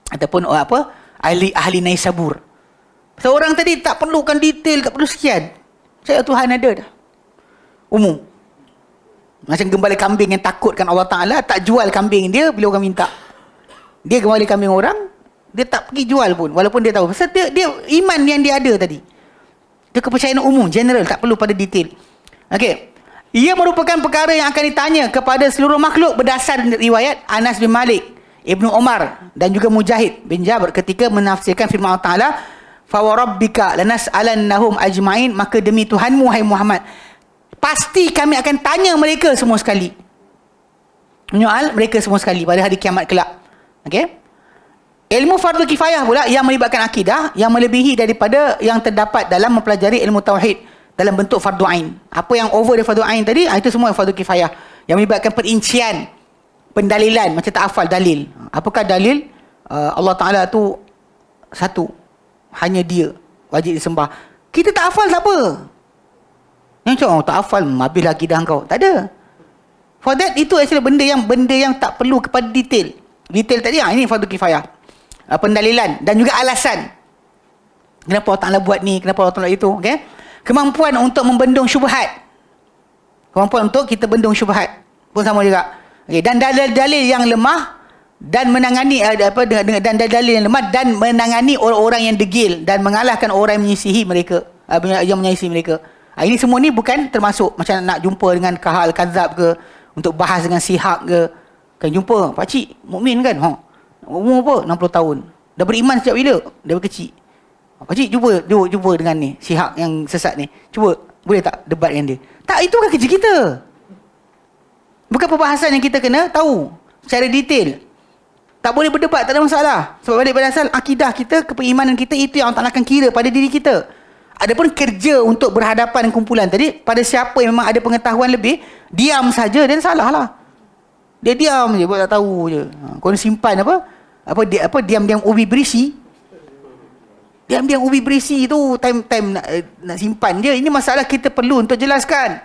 ataupun ahli Naisabur. Seorang tadi tak perlukan detail, tak perlu sekian. Saya Tuhan ada dah. Umum. Macam gembala kambing yang takutkan Allah Ta'ala, tak jual kambing dia bila orang minta. Dia gembala kambing orang, dia tak pergi jual pun walaupun dia tahu. Pasal dia iman yang dia ada tadi. Itu kepercayaan umum, general, tak perlu pada detail. Okey. Ia merupakan perkara yang akan ditanya kepada seluruh makhluk berdasar riwayat Anas bin Malik, Ibnu Umar dan juga Mujahid bin Jabir ketika menafsirkan firman Allah Ta'ala, fa wa rabbika lanas'alannahum ajma'in, maka demi Tuhanmu hai Muhammad, pasti kami akan tanya mereka semua sekali. Menyoal mereka semua sekali pada hari kiamat kelak. Okey. Ilmu fardu kifayah pula yang melibatkan akidah yang melebihi daripada yang terdapat dalam mempelajari ilmu tauhid dalam bentuk fardu ain. Apa yang over dari fardu ain tadi, itu semua fardu kifayah yang melibatkan perincian, pendalilan, macam tak hafal dalil. Apakah dalil? Allah Ta'ala tu satu, hanya dia wajib disembah. Kita tak hafal tak apa. Yang macam tak hafal, habislah akidah kau. Tak ada. For that, itu actually benda yang tak perlu kepada detail. Detail tadi, ini fardu kifayah. Pendalilan dan juga alasan. Kenapa Allah Ta'ala buat ni, kenapa Allah Ta'ala itu. Okay? Kemampuan untuk membendung syubhat. Kemampuan untuk kita bendung syubhat pun sama juga. Okay. Dan dalil-dalil yang lemah dan menangani dan dalil yang lemah dan menangani orang-orang yang degil dan mengalahkan orang yang menyisihi mereka, yang menyisihi mereka. Ini semua ni bukan termasuk macam nak jumpa dengan Kahal Kazab ke, untuk bahas dengan Sihak ke. Kan jumpa pakcik mukmin kan, umur apa, 60 tahun, dah beriman sejak bila? Dari kecil. Pakcik jumpa dengan ni Sihak yang sesat ni, cuba boleh tak debat dengan dia? Tak, itu kan kerja kita. Bukan perbahasan yang kita kena tahu secara detail. Tak boleh berdebat, tak ada masalah. Sebab balik pada asal akidah kita, kepeimanan kita, itu yang Allah Ta'ala akan kira pada diri kita. Adapun kerja untuk berhadapan dengan kumpulan tadi, pada siapa yang memang ada pengetahuan lebih, diam saja dan salah lah. Dia diam je, buat tak tahu je. Kau simpan diam-diam ubi berisi. Diam-diam ubi berisi tu time nak simpan je. Ini masalah kita perlu untuk jelaskan.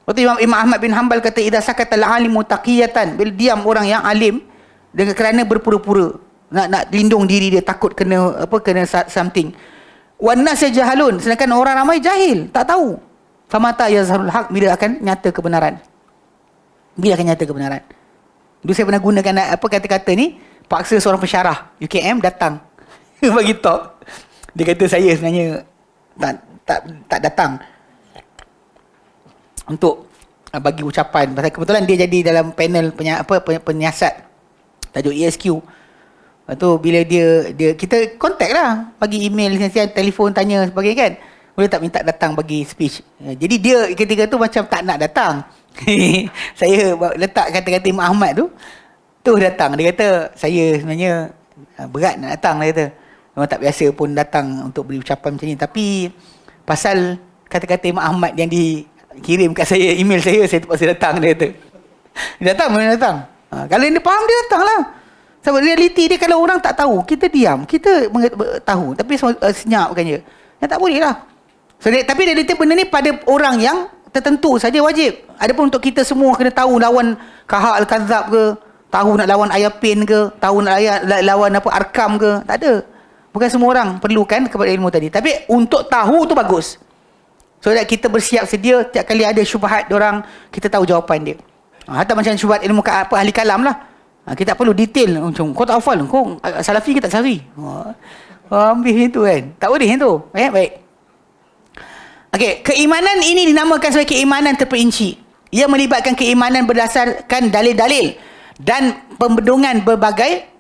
Waktu Imam Ahmad bin Hanbal kata, idza sakata al-alimu taqiyatan, bila diam orang yang alim dengan kerana berpura-pura nak lindung diri dia, takut kena something. Wan nas jahalun, sedangkan orang ramai jahil, tak tahu. Famata yazharul haq, bila akan nyata kebenaran. Bila akan nyata kebenaran. Dulu saya pernah gunakan kata-kata ni, paksa seorang pensyarah UKM datang bagi talk. Dia kata saya sebenarnya tak datang untuk bagi ucapan. Pasal kebetulan dia jadi dalam panel penyiasat tajuk ESQ. Lepas tu bila dia kita contact lah, bagi email, telefon, tanya sebagainya kan. Boleh tak minta datang bagi speech. Jadi dia ketika tu macam tak nak datang. Saya letak kata-kata Imam Ahmad tu datang. Dia kata saya sebenarnya berat nak datang, dia kata. Memang tak biasa pun datang untuk beri ucapan macam ni. Tapi pasal kata-kata Imam Ahmad yang dikirim kat saya, email saya terpaksa datang, dia kata. Dia datang, memang datang. Kalau dia faham, dia datang lah. Sebab realiti dia, kalau orang tak tahu, kita diam. Kita tahu. Tapi senyap kan je. Yang tak boleh lah. So, tapi realiti benda ni pada orang yang tertentu saja wajib. Adapun untuk kita semua kena tahu lawan Kahal Al-Kazab ke, tahu nak lawan Ayapin ke, tahu nak lawan Arkam ke, tak ada. Bukan semua orang perlukan kepada ilmu tadi. Tapi untuk tahu tu bagus. So that kita bersiap sedia, tiap kali ada syubhat diorang, kita tahu jawapan dia. Hatta macam syubhat ilmu ahli kalam lah. Kita tak perlu detail macam kau tak hafal, kau salafi ke tak salafi. Ambil itu kan. Tak boleh itu. Baik. Okey, keimanan ini dinamakan sebagai keimanan terperinci. Ia melibatkan keimanan berdasarkan dalil-dalil dan pembendungan berbagai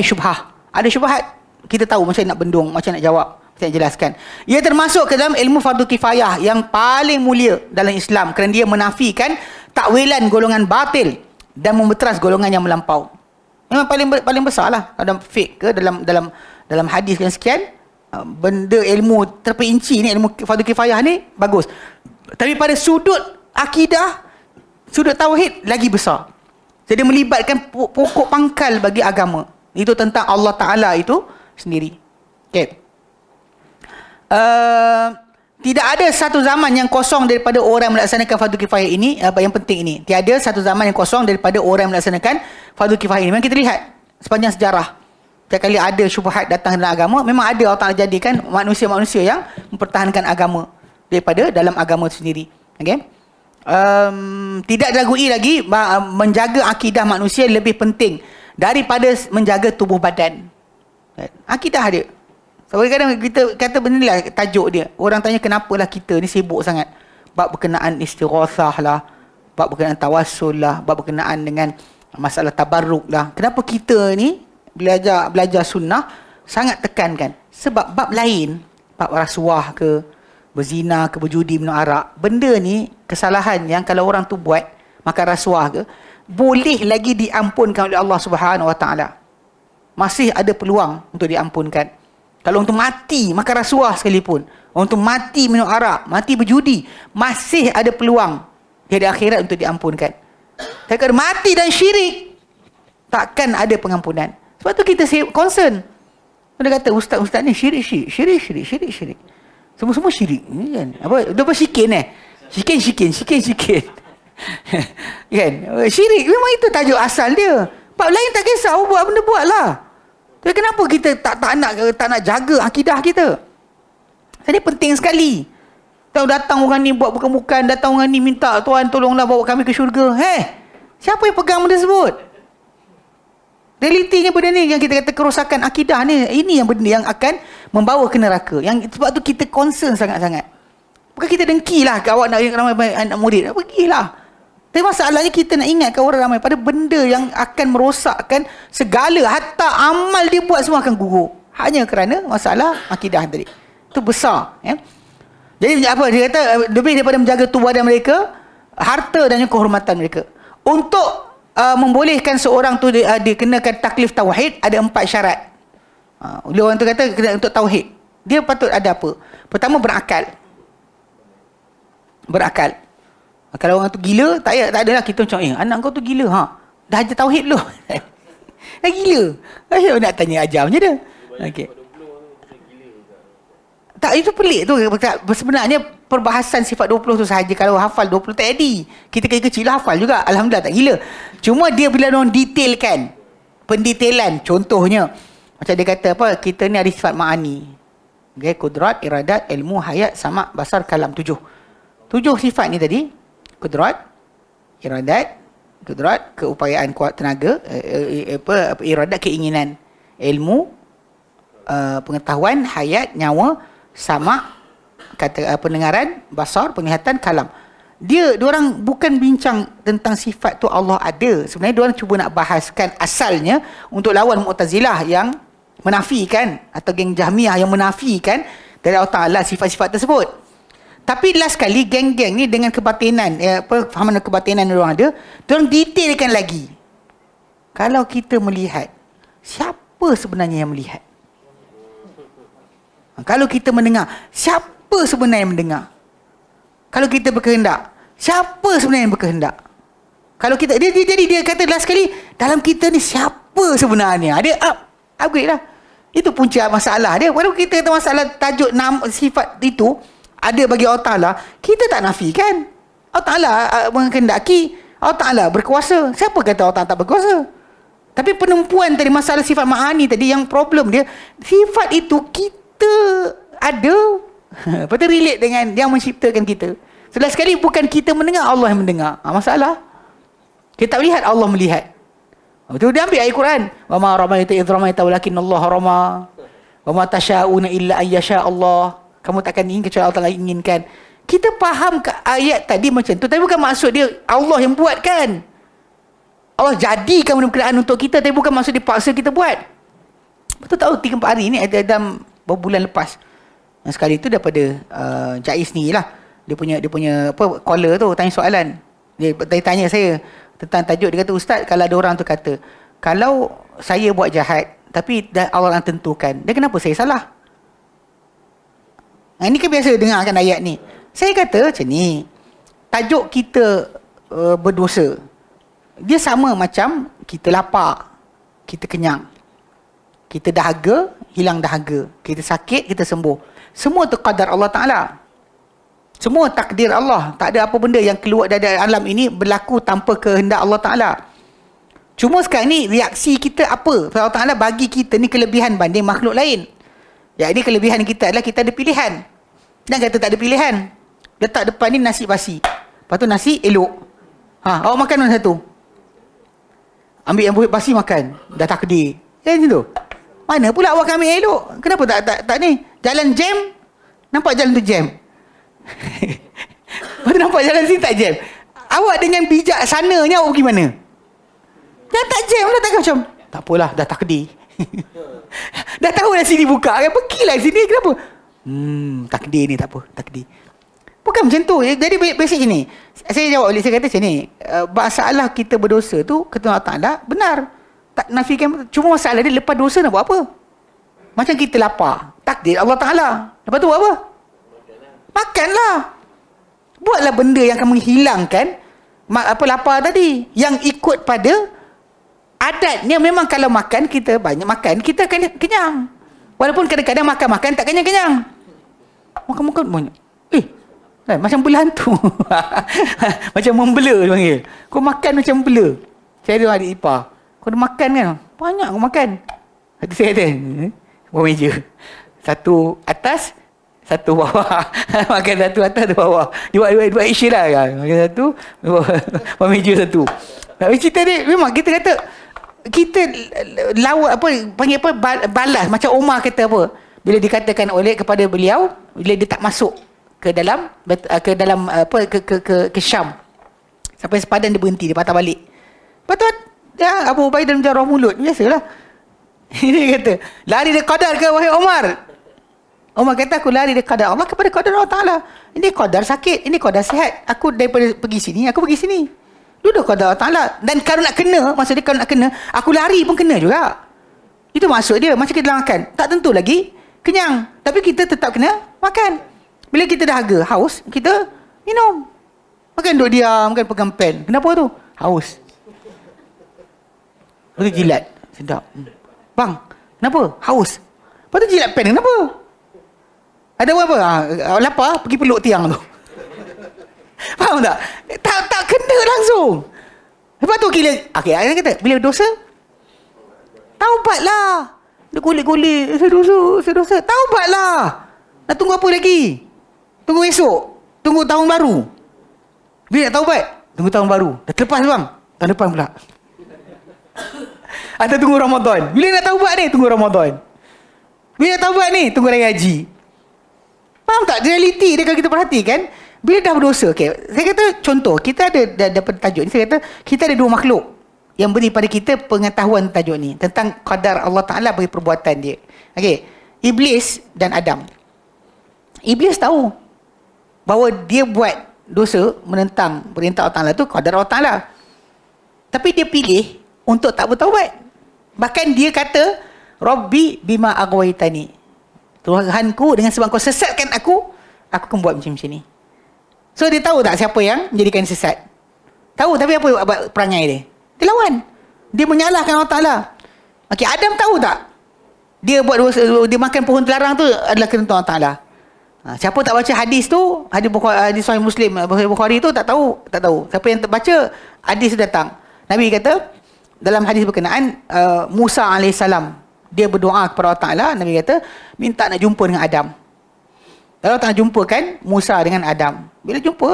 syubhah. Ada syubhat, kita tahu macam nak bendung, macam nak jawab, macam nak jelaskan. Ia termasuk ke dalam ilmu fardu kifayah yang paling mulia dalam Islam kerana dia menafikan takwilan golongan batil dan membeteras golongan yang melampau. Memang paling besar lah dalam fiqh ke dalam hadis dan sekian. Benda ilmu terperinci ni, ilmu fardu kifayah ni bagus. Tapi pada sudut akidah, sudut tauhid lagi besar. Jadi melibatkan pokok pangkal bagi agama. Itu tentang Allah Ta'ala itu sendiri. Okay. Tidak ada satu zaman yang kosong daripada orang melaksanakan fardu kifayah ini. Yang penting ini, tiada satu zaman yang kosong daripada orang melaksanakan fardu kifayah ini. Memang kita lihat sepanjang sejarah, setiap kali ada syubhat datang dalam agama, memang ada Allah Ta'ala jadikan manusia-manusia yang mempertahankan agama daripada dalam agama itu sendiri. Okay? Tidak diragui lagi menjaga akidah manusia lebih penting daripada menjaga tubuh badan. Akidah dia. Sebab kadang kita kata benda ni lah tajuk dia. Orang tanya kenapalah kita ni sibuk sangat. Bab berkenaan istighasah lah, bab berkenaan tawassul lah, bab berkenaan dengan masalah tabarruk lah. Kenapa kita ni belajar sunnah sangat tekankan? Sebab bab lain, bab rasuah ke, berzina ke, berjudi, minum arak, benda ni kesalahan yang kalau orang tu buat, makan rasuah ke, boleh lagi diampunkan oleh Allah Subhanahu Wa Taala. Masih ada peluang untuk diampunkan. Kalau untuk mati makan rasuah sekalipun, untuk mati minum arak, mati berjudi, masih ada peluang di akhirat untuk diampunkan. Tapi kalau mati dan syirik, takkan ada pengampunan. Sebab tu kita concern. Dia kata ustaz ni syirik. Semua syirik. Kan? Apa sikin Sikin. Kan? Syirik memang itu tajuk asal dia. Bab lain tak kisah, buat benda buatlah. Tapi kenapa kita tak nak jaga akidah kita? Jadi penting sekali. Tahu datang orang ni buat bukan-bukan, datang orang ni minta Tuhan tolonglah bawa kami ke syurga. Siapa yang pegang benda tersebut? Realitinya benda ni yang kita kata kerosakan akidah ni, ini yang benda yang akan membawa ke neraka. Yang sebab tu kita concern sangat-sangat. Bukan kita dengkilah ke awak nak ramai anak murid. Pergilah. Tapi masalahnya kita nak ingatkan orang ramai pada benda yang akan merosakkan segala, hatta amal dia buat semua akan gugur. Hanya kerana masalah akidah tadi. Itu besar. Ya? Jadi apa dia kata, lebih daripada menjaga tubuh badan mereka, harta dan kehormatan mereka. Untuk membolehkan seorang tu dikenakan taklif tauhid, ada 4 syarat. Orang tu kata untuk tauhid, dia patut ada apa? Pertama, berakal. Kalau orang tu gila, tak adalah kita macam anak kau tu gila. Dah ajar tauhid belum? Dah gila. Nak tanya ajar macam dia. Okey. Tak, itu pelik tu. Sebenarnya perbahasan sifat 20 tu sahaja. Kalau hafal 20 tak jadi. Kita kecil lah hafal juga. Alhamdulillah tak gila. Cuma dia bila orang detailkan, pendetailan, contohnya macam dia kata apa, kita ni ada sifat ma'ani. Okay, kudrat, iradat, ilmu, hayat, sama, basar, kalam. 7 sifat ni tadi. Kudrat, iradat, keupayaan kuat tenaga, iradat keinginan, ilmu, pengetahuan, hayat, nyawa, sama, kata pendengaran, basar, penglihatan, kalam. Diorang bukan bincang tentang sifat tu Allah ada. Sebenarnya diorang cuba nak bahaskan asalnya untuk lawan Mu'tazilah yang menafikan, atau geng Jahmiyah yang menafikan dari Allah Ta'ala sifat-sifat tersebut. Tapi last kali geng-geng ni dengan kebatinan, fahaman kebatinan yang diorang ada, diorang detailkan lagi. Kalau kita melihat, siapa sebenarnya yang melihat? Kalau kita mendengar, siapa sebenarnya yang mendengar? Kalau kita berkehendak, siapa sebenarnya yang berkehendak? Kalau kita, dia kata last kali, dalam kita ni siapa sebenarnya? Dia upgrade lah. Itu punca masalah dia. Walaupun kita kata masalah tajuk sifat itu ada bagi Allah Ta'ala, kita tak nafikan. Allah Ta'ala menghendaki, Allah Ta'ala berkuasa. Siapa kata Allah Ta'ala tak berkuasa? Tapi penumpuan tadi, masalah sifat ma'ani tadi, yang problem dia, sifat itu kita ada. Lepas tu relate dengan yang menciptakan kita. Setelah sekali bukan kita mendengar, Allah yang mendengar. Masalah. Kita tak melihat, Allah melihat. Betul, dia ambil ayat Quran. Wa ma ramaita idh ramaita walakinnallaha rama. Wa ma tasyauna illa ayyasha Allah. Kamu takkan ingin kecuali Allah Taala inginkan. Kita faham ke ayat tadi macam tu, tapi bukan maksud dia Allah yang buatkan. Allah jadikan benda-benda untuk kita, tapi bukan maksud dia paksa kita buat. Betul tahu 3-4 hari ni dalam berbulan lepas. Yang sekali tu daripada Jais ni lah. Dia punya apa caller tu tanya soalan. Dia tanya saya tentang tajuk. Dia kata, Ustaz, kalau ada orang tu kata, kalau saya buat jahat tapi Allah yang tentukan, dan kenapa saya salah? Ini kan biasa dengarkan ayat ni. Saya kata macam ni, tajuk kita berdosa, dia sama macam kita lapar, kita kenyang, kita dahaga, hilang dahaga, kita sakit, kita sembuh. Semua tu qadar Allah Ta'ala. Semua takdir Allah. Tak ada apa benda yang keluar dari alam ini berlaku tanpa kehendak Allah Ta'ala. Cuma sekarang ni reaksi kita apa? Allah Ta'ala bagi kita ni kelebihan banding makhluk lain. Jadi kelebihan kita adalah kita ada pilihan. Dan kata tak ada pilihan, letak depan ni nasi basi, lepas tu nasi elok. Awak makan mana satu? Ambil yang basi makan. Dah takdir. Macam tu. Mana pula awak ambil elok? Kenapa tak ni? Jalan jam, nampak jalan tu jam. Lepas tu nampak jalan sini tak jam. Awak dengan bijak sananya awak pergi mana? Dah tak jam lah, takkan macam tak apalah, dah takdir. Dah tahu dah sini buka kan, pergilah sini. Kenapa? Takdir ni tak apa, takdir. Bukan macam tu. Jadi basic ni, saya jawab boleh, saya kata macam ni, masalah kita berdosa tu kata Allah Ta'ala benar, tak nafikan. Cuma masalah dia lepas dosa nak buat apa? Macam kita lapar, takdir Allah Ta'ala, lepas tu buat apa? Makanlah. Buatlah benda yang akan menghilangkan apa lapar tadi, yang ikut pada adatnya. Memang kalau makan, kita banyak makan, kita akan kenyang. Walaupun kadang-kadang makan-makan tak kenyang-kenyang. Makan-makan banyak. Macam berhantu. Macam membela dia panggil. Kau makan macam bela. Saya ada adik ipar. Kau dah makan kan? Banyak kau makan. Hati saya kata, bawah meja. Satu atas, satu bawah. Makan satu atas, satu bawah. Dua isyir lah kan. Makan satu, bawah meja satu. Cerita dia, memang kita kata, kita lawak apa, panggil apa, balas. Macam Omar kata apa, bila dikatakan oleh kepada beliau, bila dia tak masuk ke dalam apa ke Syam, sampai sepadan dia berhenti, dia patah balik. Lepas tu ya, Abu Ubaidah menjarah mulut, biasalah. Dia kata, lari dia qadar ke wahai Omar? Omar kata, aku lari dia qadar Allah kepada qadar Allah Ta'ala. Ini qadar sakit, ini qadar sihat. Aku daripada pergi sini, aku pergi sini. Duduk qadar Allah Ta'ala. Dan kalau nak kena, maksud dia kalau nak kena, aku lari pun kena juga. Itu maksud dia. Macam kita makan, tak tentu lagi kenyang, tapi kita tetap kena makan. Bila kita dahaga, haus, kita minum. Makan duduk diam, kan pegang pen. Kenapa tu? Haus. Lepas tu jilat. Sedap. Bang, kenapa? Haus. Lepas tu jilat pen. Kenapa? Ada apa? Lapar, pergi peluk tiang tu. Faham tak? Tak kena langsung. Lepas tu gila. Okay, ayah kata, bila dosa, taubatlah. Dia kulit-kulit. Saya dosa. Taubatlah. Nak tunggu apa lagi? Tunggu esok. Tunggu tahun baru. Bila nak taubat? Tunggu tahun baru. Dah terlepas bang. Tahun depan pula. Atau tunggu Ramadan. Bila nak taubat ni? Tunggu Ramadan. Bila nak taubat ni? Tunggu Raya Haji. Faham tak? Realiti dia kalau kita perhatikan, bila dah berdosa. Okay. Saya kata contoh. Kita ada dapat tajuk ni. Saya kata kita ada dua makhluk yang beri pada kita pengetahuan tajuk ni. Tentang qadar Allah Ta'ala bagi perbuatan dia. Okay. Iblis dan Adam. Iblis tahu bahawa dia buat dosa menentang perintah Allah Ta'ala tu qadar Allah Ta'ala. Tapi dia pilih untuk tak bertaubat. Bahkan dia kata, Rabbi bima aghwaytani. Tuhanku, dengan sebab kau sesatkan aku akan buat macam ni. So dia tahu tak siapa yang menjadikan sesat? Tahu, tapi apa perangai dia? Dia lawan. Dia menyalahkan Allah Ta'ala. Okey, Adam tahu tak? Dia buat dosa, dia makan pohon terlarang tu adalah kerana Allah Ta'ala. Siapa tak baca hadis tu, hadis Sahih Muslim, Bukhari tu tak tahu. Siapa yang baca, hadis datang. Nabi kata dalam hadis berkenaan, Musa AS, dia berdoa kepada Allah Ta'ala. Nabi kata, minta nak jumpa dengan Adam. Lalu Allah Ta'ala jumpakan Musa dengan Adam. Bila jumpa,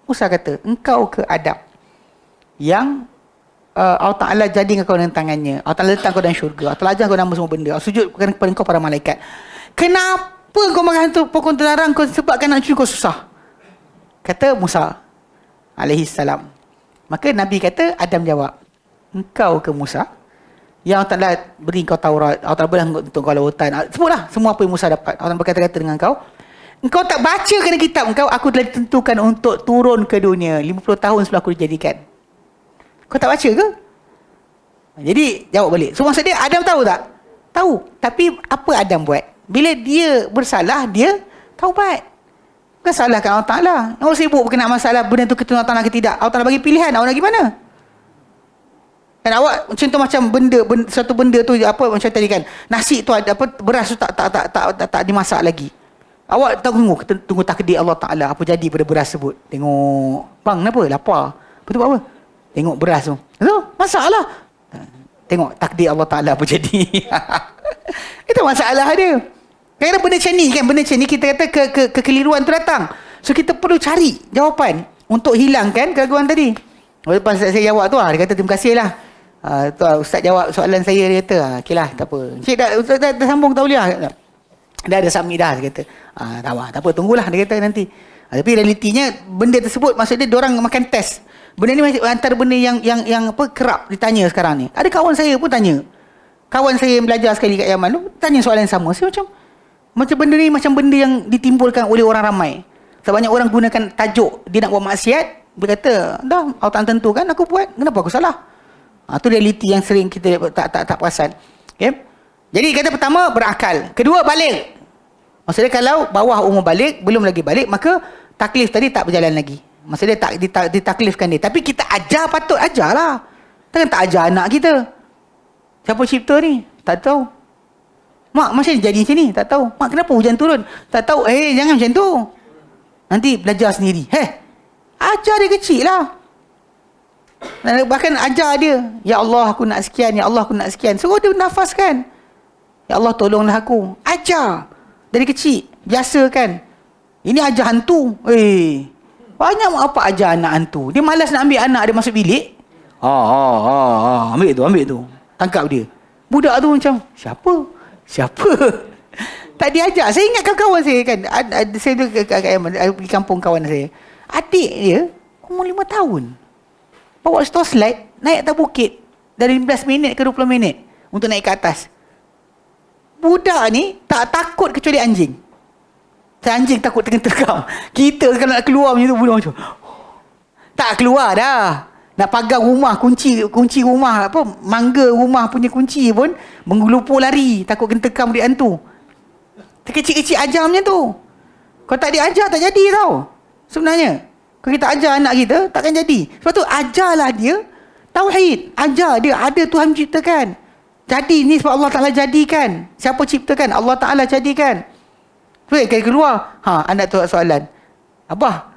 Musa kata, engkau ke Adam yang Allah Ta'ala jadikan kau dengan tangannya. Allah Ta'ala letak kau dalam syurga. Allah Ta'ala ajar kau nama semua benda. Allah sujud kepada kau para malaikat. Kenapa kau makan tu pokok terlarang kau sebabkan nak cuci kau susah? Kata Musa alaihi salam. Maka Nabi kata, Adam jawab, engkau ke Musa? Yang Allah Ta'ala beri kau Taurat, Allah Ta'ala beri untuk kau lautan. Sebutlah semua apa yang Musa dapat. Allah Ta'ala berkata-kata dengan kau. Engkau tak baca kena kitab engkau, aku telah ditentukan untuk turun ke dunia 50 tahun sebelum aku dijadikan. Kau tak baca ke? Jadi jawab balik. So maksud dia, Adam tahu tak? Tahu. Tapi apa Adam buat? Bila dia bersalah, dia taubat. Bukan salahkan Allah Ta'ala. Orang sibuk berkenaan masalah benda tu ketentuan Allah Ta'ala ke tidak. Allah Ta'ala bagi pilihan, awak nak gimana? Dan awak contoh macam satu benda tu apa macam tadi kan, nasi tu ada apa, beras tu tak dimasak lagi. Awak tunggu takdir Allah Ta'ala apa jadi pada beras tersebut. Tengok, bang kenapa? Lapar. Betul apa? Tengok beras tu. Masalah. Tengok takdir Allah Ta'ala apa jadi. Itu masalah dia. Kadang-kadang benda macam ni kan, benda macam ni kita kata kekeliruan tu datang. So kita perlu cari jawapan untuk hilangkan keraguan tadi. Lepas saya jawab tu, dia kata terima kasih lah. Ustaz jawab soalan saya, dia kata, okey lah, tak apa. Cik dah sambung tauliah. Dah ada submit dah, dia kata. Tak apa, tunggulah, dia kata nanti. Tapi realitinya, benda tersebut, maksud dia, diorang makan test. Benda ni antara benda yang apa kerap ditanya sekarang ni. Ada kawan saya pun tanya. Kawan saya yang belajar sekali kat Yaman tu, tanya soalan yang sama. Saya macam benda ni macam benda yang ditimbulkan oleh orang ramai. Sebab banyak orang gunakan tajuk, dia nak buat maksiat, dia kata, dah, Allah tak tentukan, aku buat, kenapa aku salah? Itu realiti yang sering kita tak perasan. Okay? Jadi kata pertama, berakal. Kedua, balik. Maksudnya kalau bawah umur balik, belum lagi balik, maka taklif tadi tak berjalan lagi. Maksudnya tak ditaklifkan dia. Tapi kita ajar, patut ajar lah. Takkan tak ajar anak kita. Siapa cipta ni? Tak tahu. Mak, macam ni jadi macam ni? Tak tahu. Mak, kenapa hujan turun? Tak tahu. Jangan macam tu. Nanti belajar sendiri. Ajar dia kecil lah. Bahkan ajar dia. Ya Allah, aku nak sekian. Ya Allah, aku nak sekian. Suruh dia nafaskan. Ya Allah, tolonglah aku. Ajar. Dari kecil. Biasakan. Ini ajar hantu. Banyak apa ajar anak hantu. Dia malas nak ambil anak dia masuk bilik. Ambil tu. Tangkap dia. Budak tu macam, Siapa? Tak diajar. Saya ingat kawan-kawan saya kan. Saya tu pergi kampung kawan saya. Adik dia, umur 5 tahun. Bawa slide, naik atas bukit. Dari 15 minit ke 20 minit. Untuk naik ke atas. Budak ni tak takut kecuali anjing. Anjing takut terkam. Kita kalau nak keluar macam tu, budak macam tak keluar dah. Nak pagar rumah, kunci rumah, apa, mangga rumah punya kunci pun menggelupur lari, takut kena tekam dia hantu. Kecil-kecil ajar macam tu. Kalau tak diajar, tak jadi tau. Sebenarnya, kalau kita ajar anak kita, takkan jadi. Sebab tu, ajarlah dia tauhid. Ajar dia, ada Tuhan ciptakan. Jadi ni sebab Allah Ta'ala jadikan. Siapa ciptakan? Allah Ta'ala jadikan. Kalau keluar, anak tu soalan. Abah,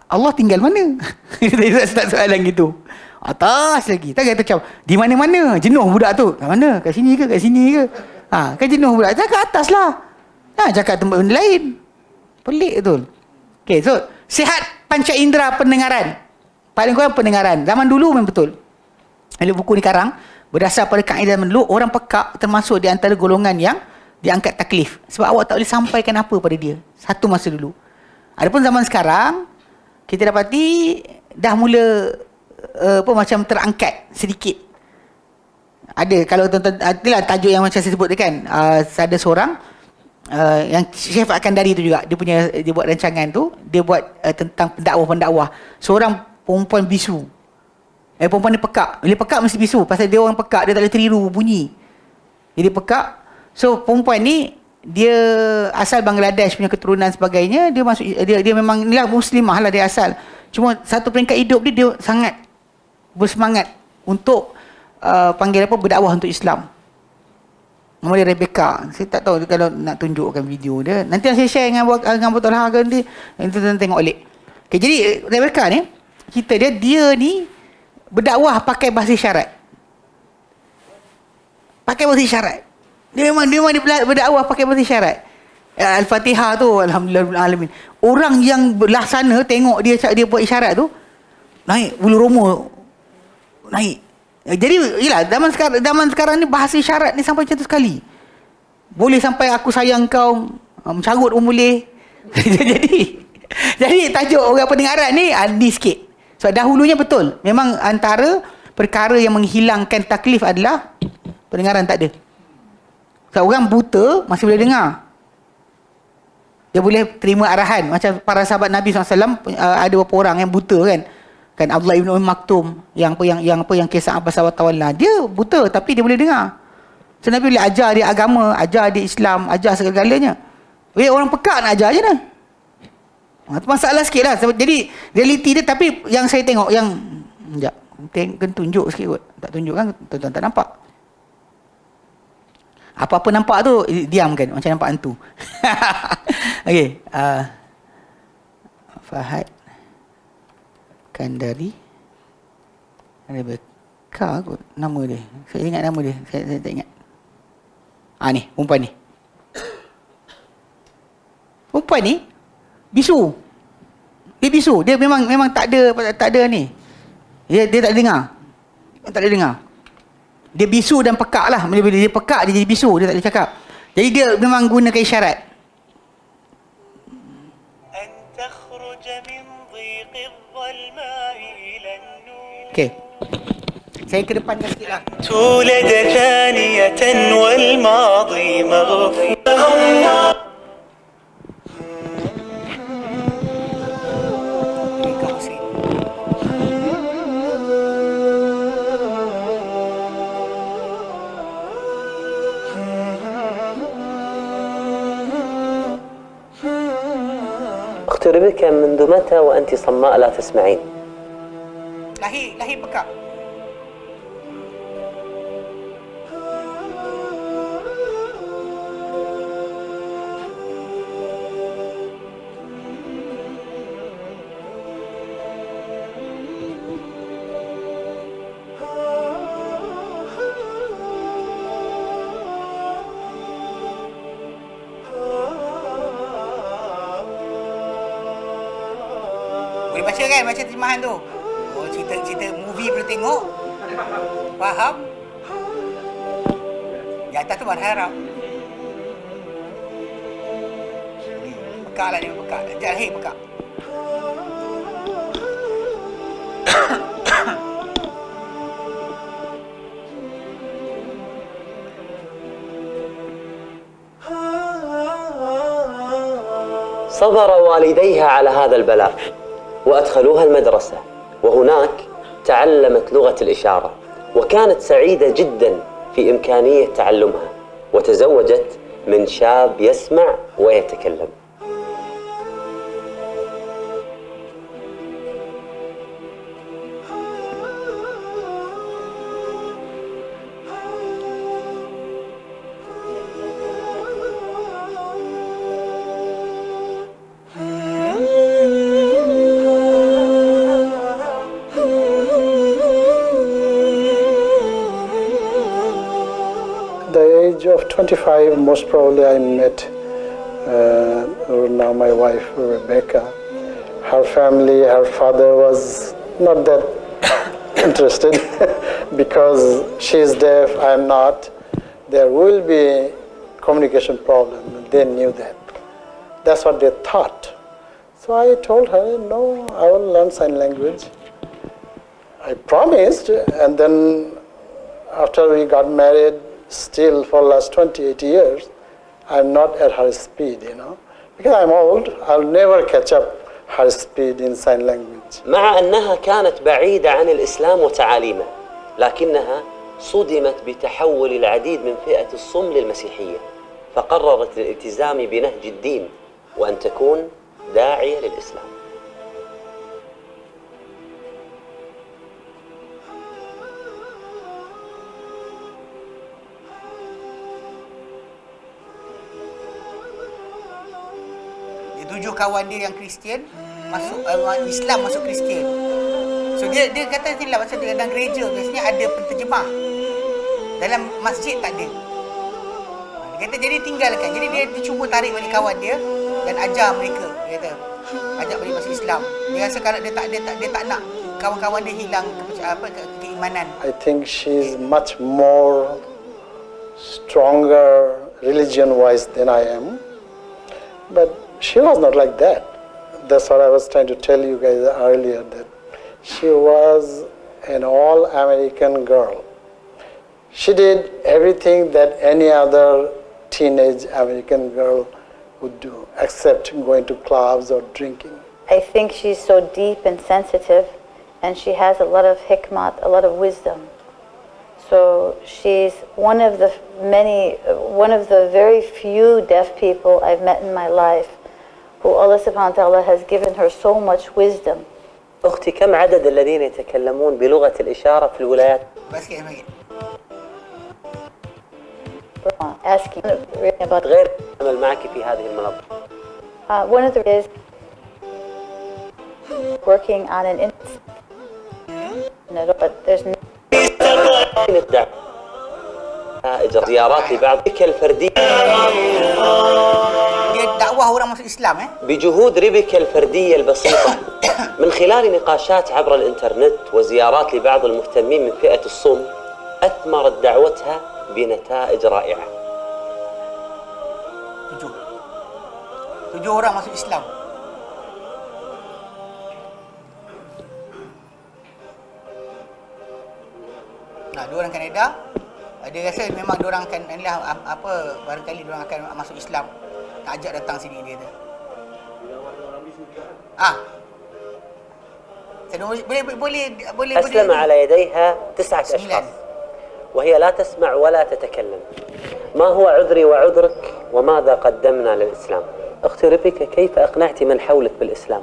Allah tinggal mana? Dia start soalan gitu. Atas lagi. Tak kata macam, di mana-mana? Jenuh budak tu. Kat mana? Kat sini ke? Kat sini ke? Kan jenuh budak. Cakap atas lah. Cakap tempat benda lain. Pelik betul. Okay, so, sihat panca indera pendengaran. Paling kurang pendengaran. Zaman dulu memang betul. Bila buku ni karang, berdasar pada kaedah zaman dulu, orang pekak termasuk di antara golongan yang diangkat taklif. Sebab awak tak boleh sampaikan apa pada dia. Satu masa dulu. Adapun zaman sekarang, kita dapati dah mula macam terangkat sedikit. Ada, kalau tuan-tuan, adalah tajuk yang macam saya sebut tu kan. Ada seorang yang Syekh Al-Kandari tu juga, dia buat rancangan tu, dia buat tentang pendakwah. Seorang perempuan bisu. Perempuan ni pekak. Bila pekak mesti bisu. Pasal dia orang pekak, dia tak boleh teriru bunyi. Jadi pekak. So perempuan ni, dia asal Bangladesh punya keturunan sebagainya. Dia masuk, dia memang inilah muslimah lah dia asal. Cuma satu peringkat hidup dia sangat bersemangat untuk panggil apa, berdakwah untuk Islam. Nama dia Rebecca. Saya tak tahu kalau nak tunjukkan video dia. Nanti saya share dengan Betul Harga nanti. Nanti tengok balik. Okay, jadi Rebecca ni, cerita dia ni berdakwah pakai bahasa isyarat. Pakai bahasa isyarat. Dia memang berdakwah pakai bahasa isyarat. Al-Fatihah tu, alhamdulillah. Orang yang belah sana tengok dia buat isyarat tu, naik bulu roma, naik. Jadi yelah, zaman sekarang ni bahasa isyarat ni sampai macam tu sekali. Boleh sampai aku sayang kau, mencarut pun boleh. jadi tajuk orang pendengaran ni sikit. So dahulunya betul, memang antara perkara yang menghilangkan taklif adalah pendengaran tak ada. So orang buta masih boleh dengar, dia boleh terima arahan. Macam para sahabat Nabi SAW, ada beberapa orang yang buta kan Abdullah ibn Maktum yang kisah Abbas Tawalla, dia buta tapi dia boleh dengar. So Nabi boleh ajar dia agama, ajar dia Islam, ajar segala-galanya. Orang pekak nak ajar je dah. Itu masalah sikit lah. Jadi realiti dia, tapi yang saya tengok yang sekejap, kena tunjuk sikit kot. Tak tunjuk kan tuan-tuan tak nampak. Apa-apa nampak tu diamkan, macam nampak hantu. Okey, Fahad Kandari Rebecca kot nama dia. Saya ingat nama dia, saya tak ingat. Ni perempuan ni. Perempuan ni bisu. Dia bisu. Dia memang tak ada ni. Dia tak dengar. Tak ada dengar. Dia bisu dan pekak lah. Bila dia pekak, dia jadi bisu. Dia tak boleh cakap. Jadi dia memang gunakan isyarat. Okey. Saya ke depan sikit lah. تولد ثانية والماضي مغفور.
أختي ريبيكا منذ متى وأنت صماء لا تسمعين؟
Lahir pekak. Boleh baca kan, baca terjemahan tu. Oh, cerita movie boleh tengok. Faham? Di atas tu berharap. Pekak lah dia, pekak. Jahil pekak.
صبر والديها على هذا البلاء وأدخلوها المدرسة، وهناك تعلمت لغة الإشارة، وكانت سعيدة جدا في إمكانية تعلمها، وتزوجت من شاب يسمع ويتكلم.
Of 25, most probably I met now my wife Rebecca. Her family, her father was not that interested because she is deaf, I am not. There will be communication problem. They knew that. That's what they thought. So I told her, no, I will learn sign language. I promised, and then after we got married, still for last 28 years, I'm not at her speed, because I'm old. I'll never catch up her speed in sign language.
مع أنها كانت بعيدة عن الإسلام وتعاليمه، لكنها صدمت بتحول العديد من فئة الصم للمسيحية، فقررت الالتزام بنهج الدين وأن تكون داعية للإسلام.
Tujuh kawan dia yang Kristian masuk Islam, masuk Kristian. So dia kata silap, macam dalam gereja biasanya ada penterjemah. Dalam masjid tak ada. Dia kata jadi tinggalkan. Jadi dia cuba tarik balik kawan dia dan ajar mereka. Dia kata ajak balik masuk Islam. Dia rasa kalau dia tak nak kawan-kawan dia hilang keimanan keimanan.
I think she's much more stronger religion-wise than I am. But she was not like that. That's what I was trying to tell you guys earlier, that she was an all-American girl. She did everything that any other teenage American girl would do, except going to clubs or drinking.
I think she's so deep and sensitive, and she has a lot of hikmat, a lot of wisdom. So she's one of the very few deaf people I've met in my life who Allah subhanahu wa ta'ala has given her so much wisdom.
أختي كم عدد الذين يتكلمون بلغة الإشارة في الولايات؟
Bas sikit lagi.
Asking about
غير أعمل معك في هذه المنظمة.
one of the is working on an but there's no
إجراء زيارات لبعض الفردية
Dia dakwah orang masuk Islam
بجهود ريبيكا الفردية البسيطة من خلال نقاشات عبر الإنترنت وزيارات لبعض المهتمين من فئة الصم أثمرت دعوتها بنتائج رائعة.
7 orang masuk Islam. Nah, 2 orang Kanada. Dia rasa memang 2 orang akan barangkali 2 orang akan masuk Islam. Nak ajak datang sini dia tu. boleh
أسلم على يديها 9 أشخاص وهي لا تسمع ولا تتكلم. ما هو عذري وعذرك وماذا قدمنا للإسلام؟ أختي ريبيكا، كيف أقنعت من حولك بالإسلام؟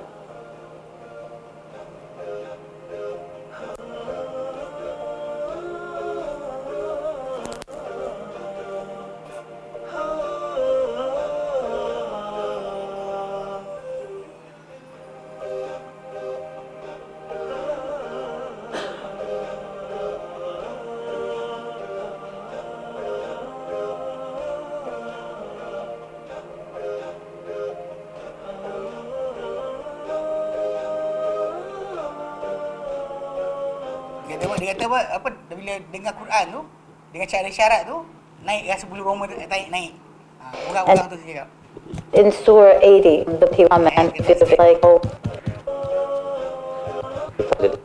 Dia kata apa bila dengar Quran tu dengan cara isyarat tu naik rasa bulu roma naik. Orang tu cakap.
in Surah 80, the people man feels like, oh,
Dia tunjuk.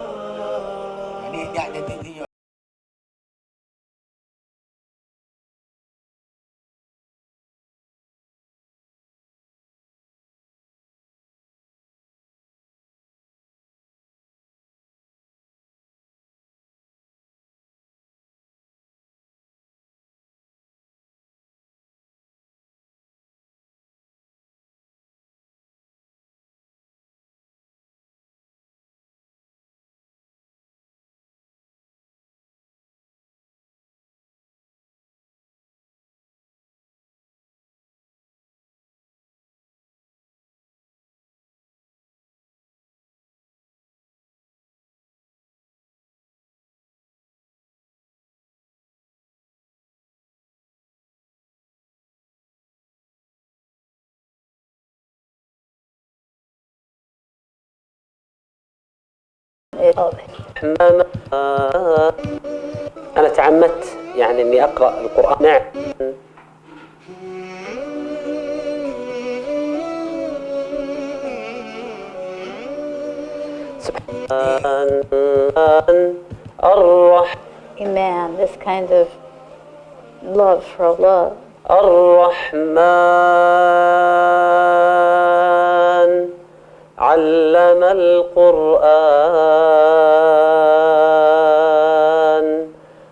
أنا تعمدت يعني إني أقرأ القرآن. نعم. سبحان الرحمن.
Iman, this kind of love for Allah.
الرحمن علم القرآن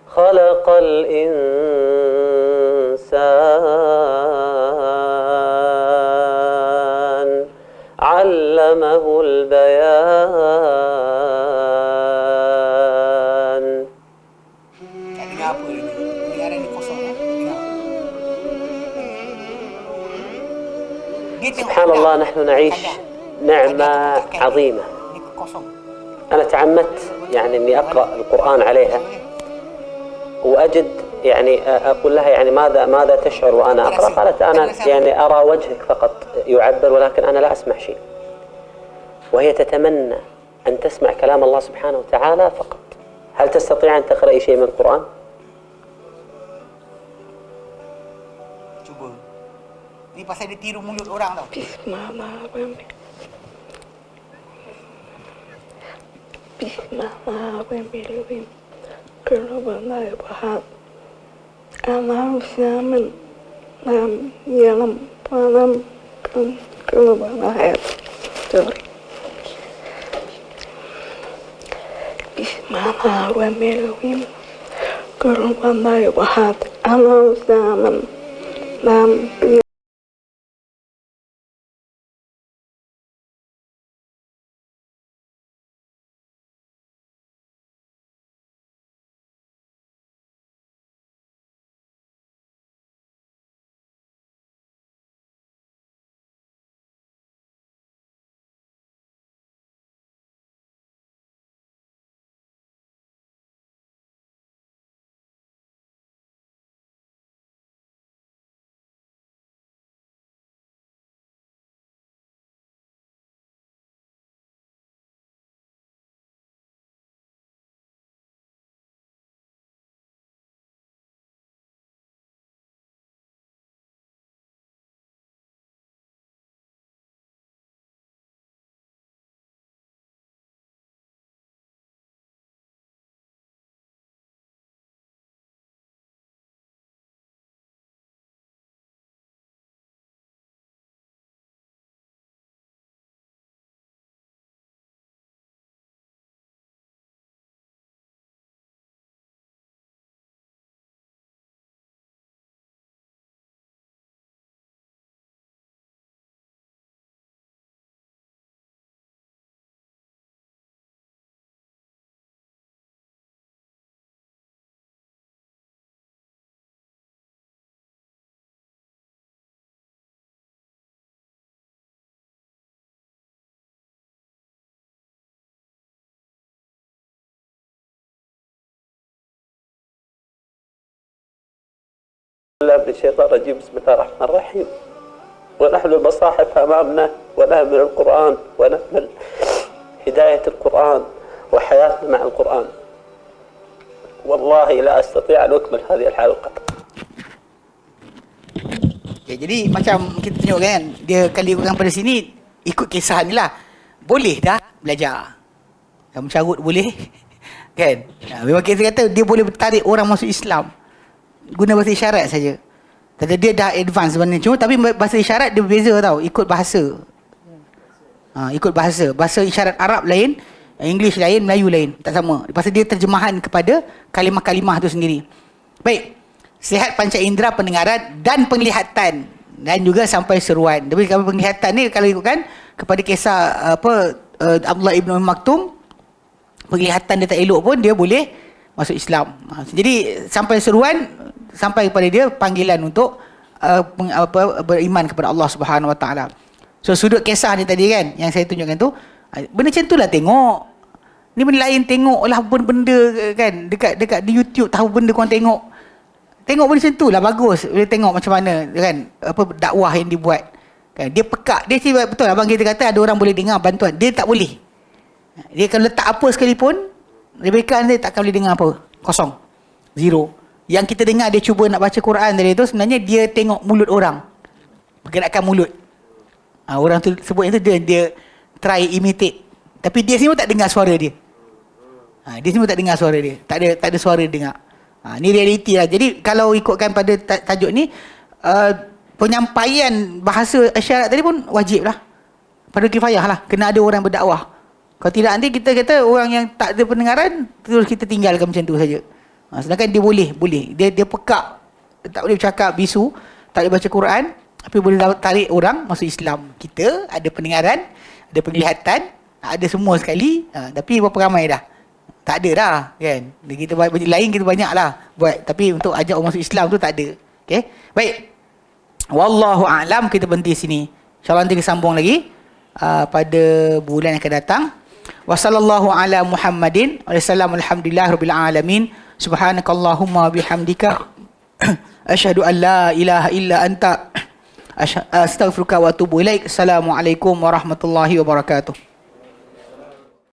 خلق الإنسان علمه البيان.
Tak dengar apa ni. Pendengaran ni kosong dengar.
سبحان الله، نحن نعيش نعمة عظيمة. أنا تعمدت يعني إني أقرأ القرآن عليها وأجد يعني أقول لها يعني ماذا تشعر وأنا أقرأ؟ قالت أنا يعني أرى وجهك فقط يعبر ولكن أنا لا أسمع شيء. وهي تتمنى أن تسمع كلام الله سبحانه وتعالى فقط. هل تستطيع أن تقرأي شيء من القرآن؟
Cuba. Ni pasal dia tiru mulut orang tau.
Bismillahirrahmanirrahim. Bismillahirrahmanirrahim. Allahumma syamin lam yalam palam Bismillahirrahmanirrahim. Bismillahirrahmanirrahim. Allahumma syamin lam
الله من الشيطان الرجيم. بسم الله الرحمن الرحيم. ونحمل المصاحف أمامنا ونحمل القرآن ونحمل هداية القرآن وحياتنا مع القرآن. والله لا أستطيع أن أكمل هذه الحلقة.
Okay, jadi macam kita tengok kan, dia kalau ikutkan pada sini, ikut kisah ni lah. Boleh dah belajar. Yang mencarut boleh. Kan? Memang kita kata dia boleh tarik orang masuk Islam. Guna bahasa isyarat saja. Tadi dia dah advance sebenarnya. Cuma tapi bahasa isyarat dia berbeza tau. Ikut bahasa. Ikut bahasa. Bahasa isyarat Arab lain, English lain, Melayu lain. Tak sama. Pasal dia terjemahan kepada kalimah-kalimah tu sendiri. Baik. Sihat panca indera pendengaran dan penglihatan. Dan juga sampai seruan. Tapi kalau penglihatan ni kalau ikutkan kepada kisah Abdullah ibn Maktum, penglihatan dia tak elok pun dia boleh masuk Islam. Jadi sampai seruan, sampai kepada dia panggilan untuk beriman kepada Allah Subhanahu Wa Taala. So sudut kisah ni tadi kan yang saya tunjukkan tu, benda macam tu lah tengok. Ni benda lain tengoklah benda kan dekat di YouTube, tahu benda korang tengok. Tengok benda macam tu lah bagus. Boleh tengok macam mana kan dakwah yang dibuat. Kan dia pekak, dia betul abang kita kata ada orang boleh dengar bantuan, dia tak boleh. Dia kalau letak apa sekalipun, Rebecca ni takkan boleh dengar apa. Kosong. Zero. Yang kita dengar dia cuba nak baca Quran tadi tu, sebenarnya dia tengok mulut orang. Pergerakan mulut. Orang tu sebut itu dia try imitate. Tapi dia sendiri pun tak dengar suara dia. Dia sendiri pun tak dengar suara dia. Tak ada suara dia dengar. Ni realiti lah. Jadi kalau ikutkan pada tajuk ni, penyampaian bahasa isyarat tadi pun wajib lah. Pada kifayah lah. Kena ada orang berdakwah. Kalau tidak nanti kita kata orang yang tak ada pendengaran terus kita tinggalkan macam tu saja. Sedangkan dia boleh. Dia pekak, tak boleh bercakap bisu, tak boleh baca Quran, tapi boleh tarik orang masuk Islam. Kita ada pendengaran, ada penglihatan, ada semua sekali, tapi berapa ramai dah? Tak ada dah kan. Kita lain kita banyaklah buat, tapi untuk ajak orang masuk Islam tu tak ada. Okey. Baik. Wallahu a'lam, kita berhenti sini. InsyaAllah nanti kita sambung lagi pada bulan yang akan datang. Wa sallallahu ala Muhammadin wa sallam alhamdulillah rabbil alamin. Subhanakallahumma bihamdika asyhadu an la ilaha illa anta astaghfiruka wa atubu ilaik. Assalamualaikum warahmatullahi wabarakatuh.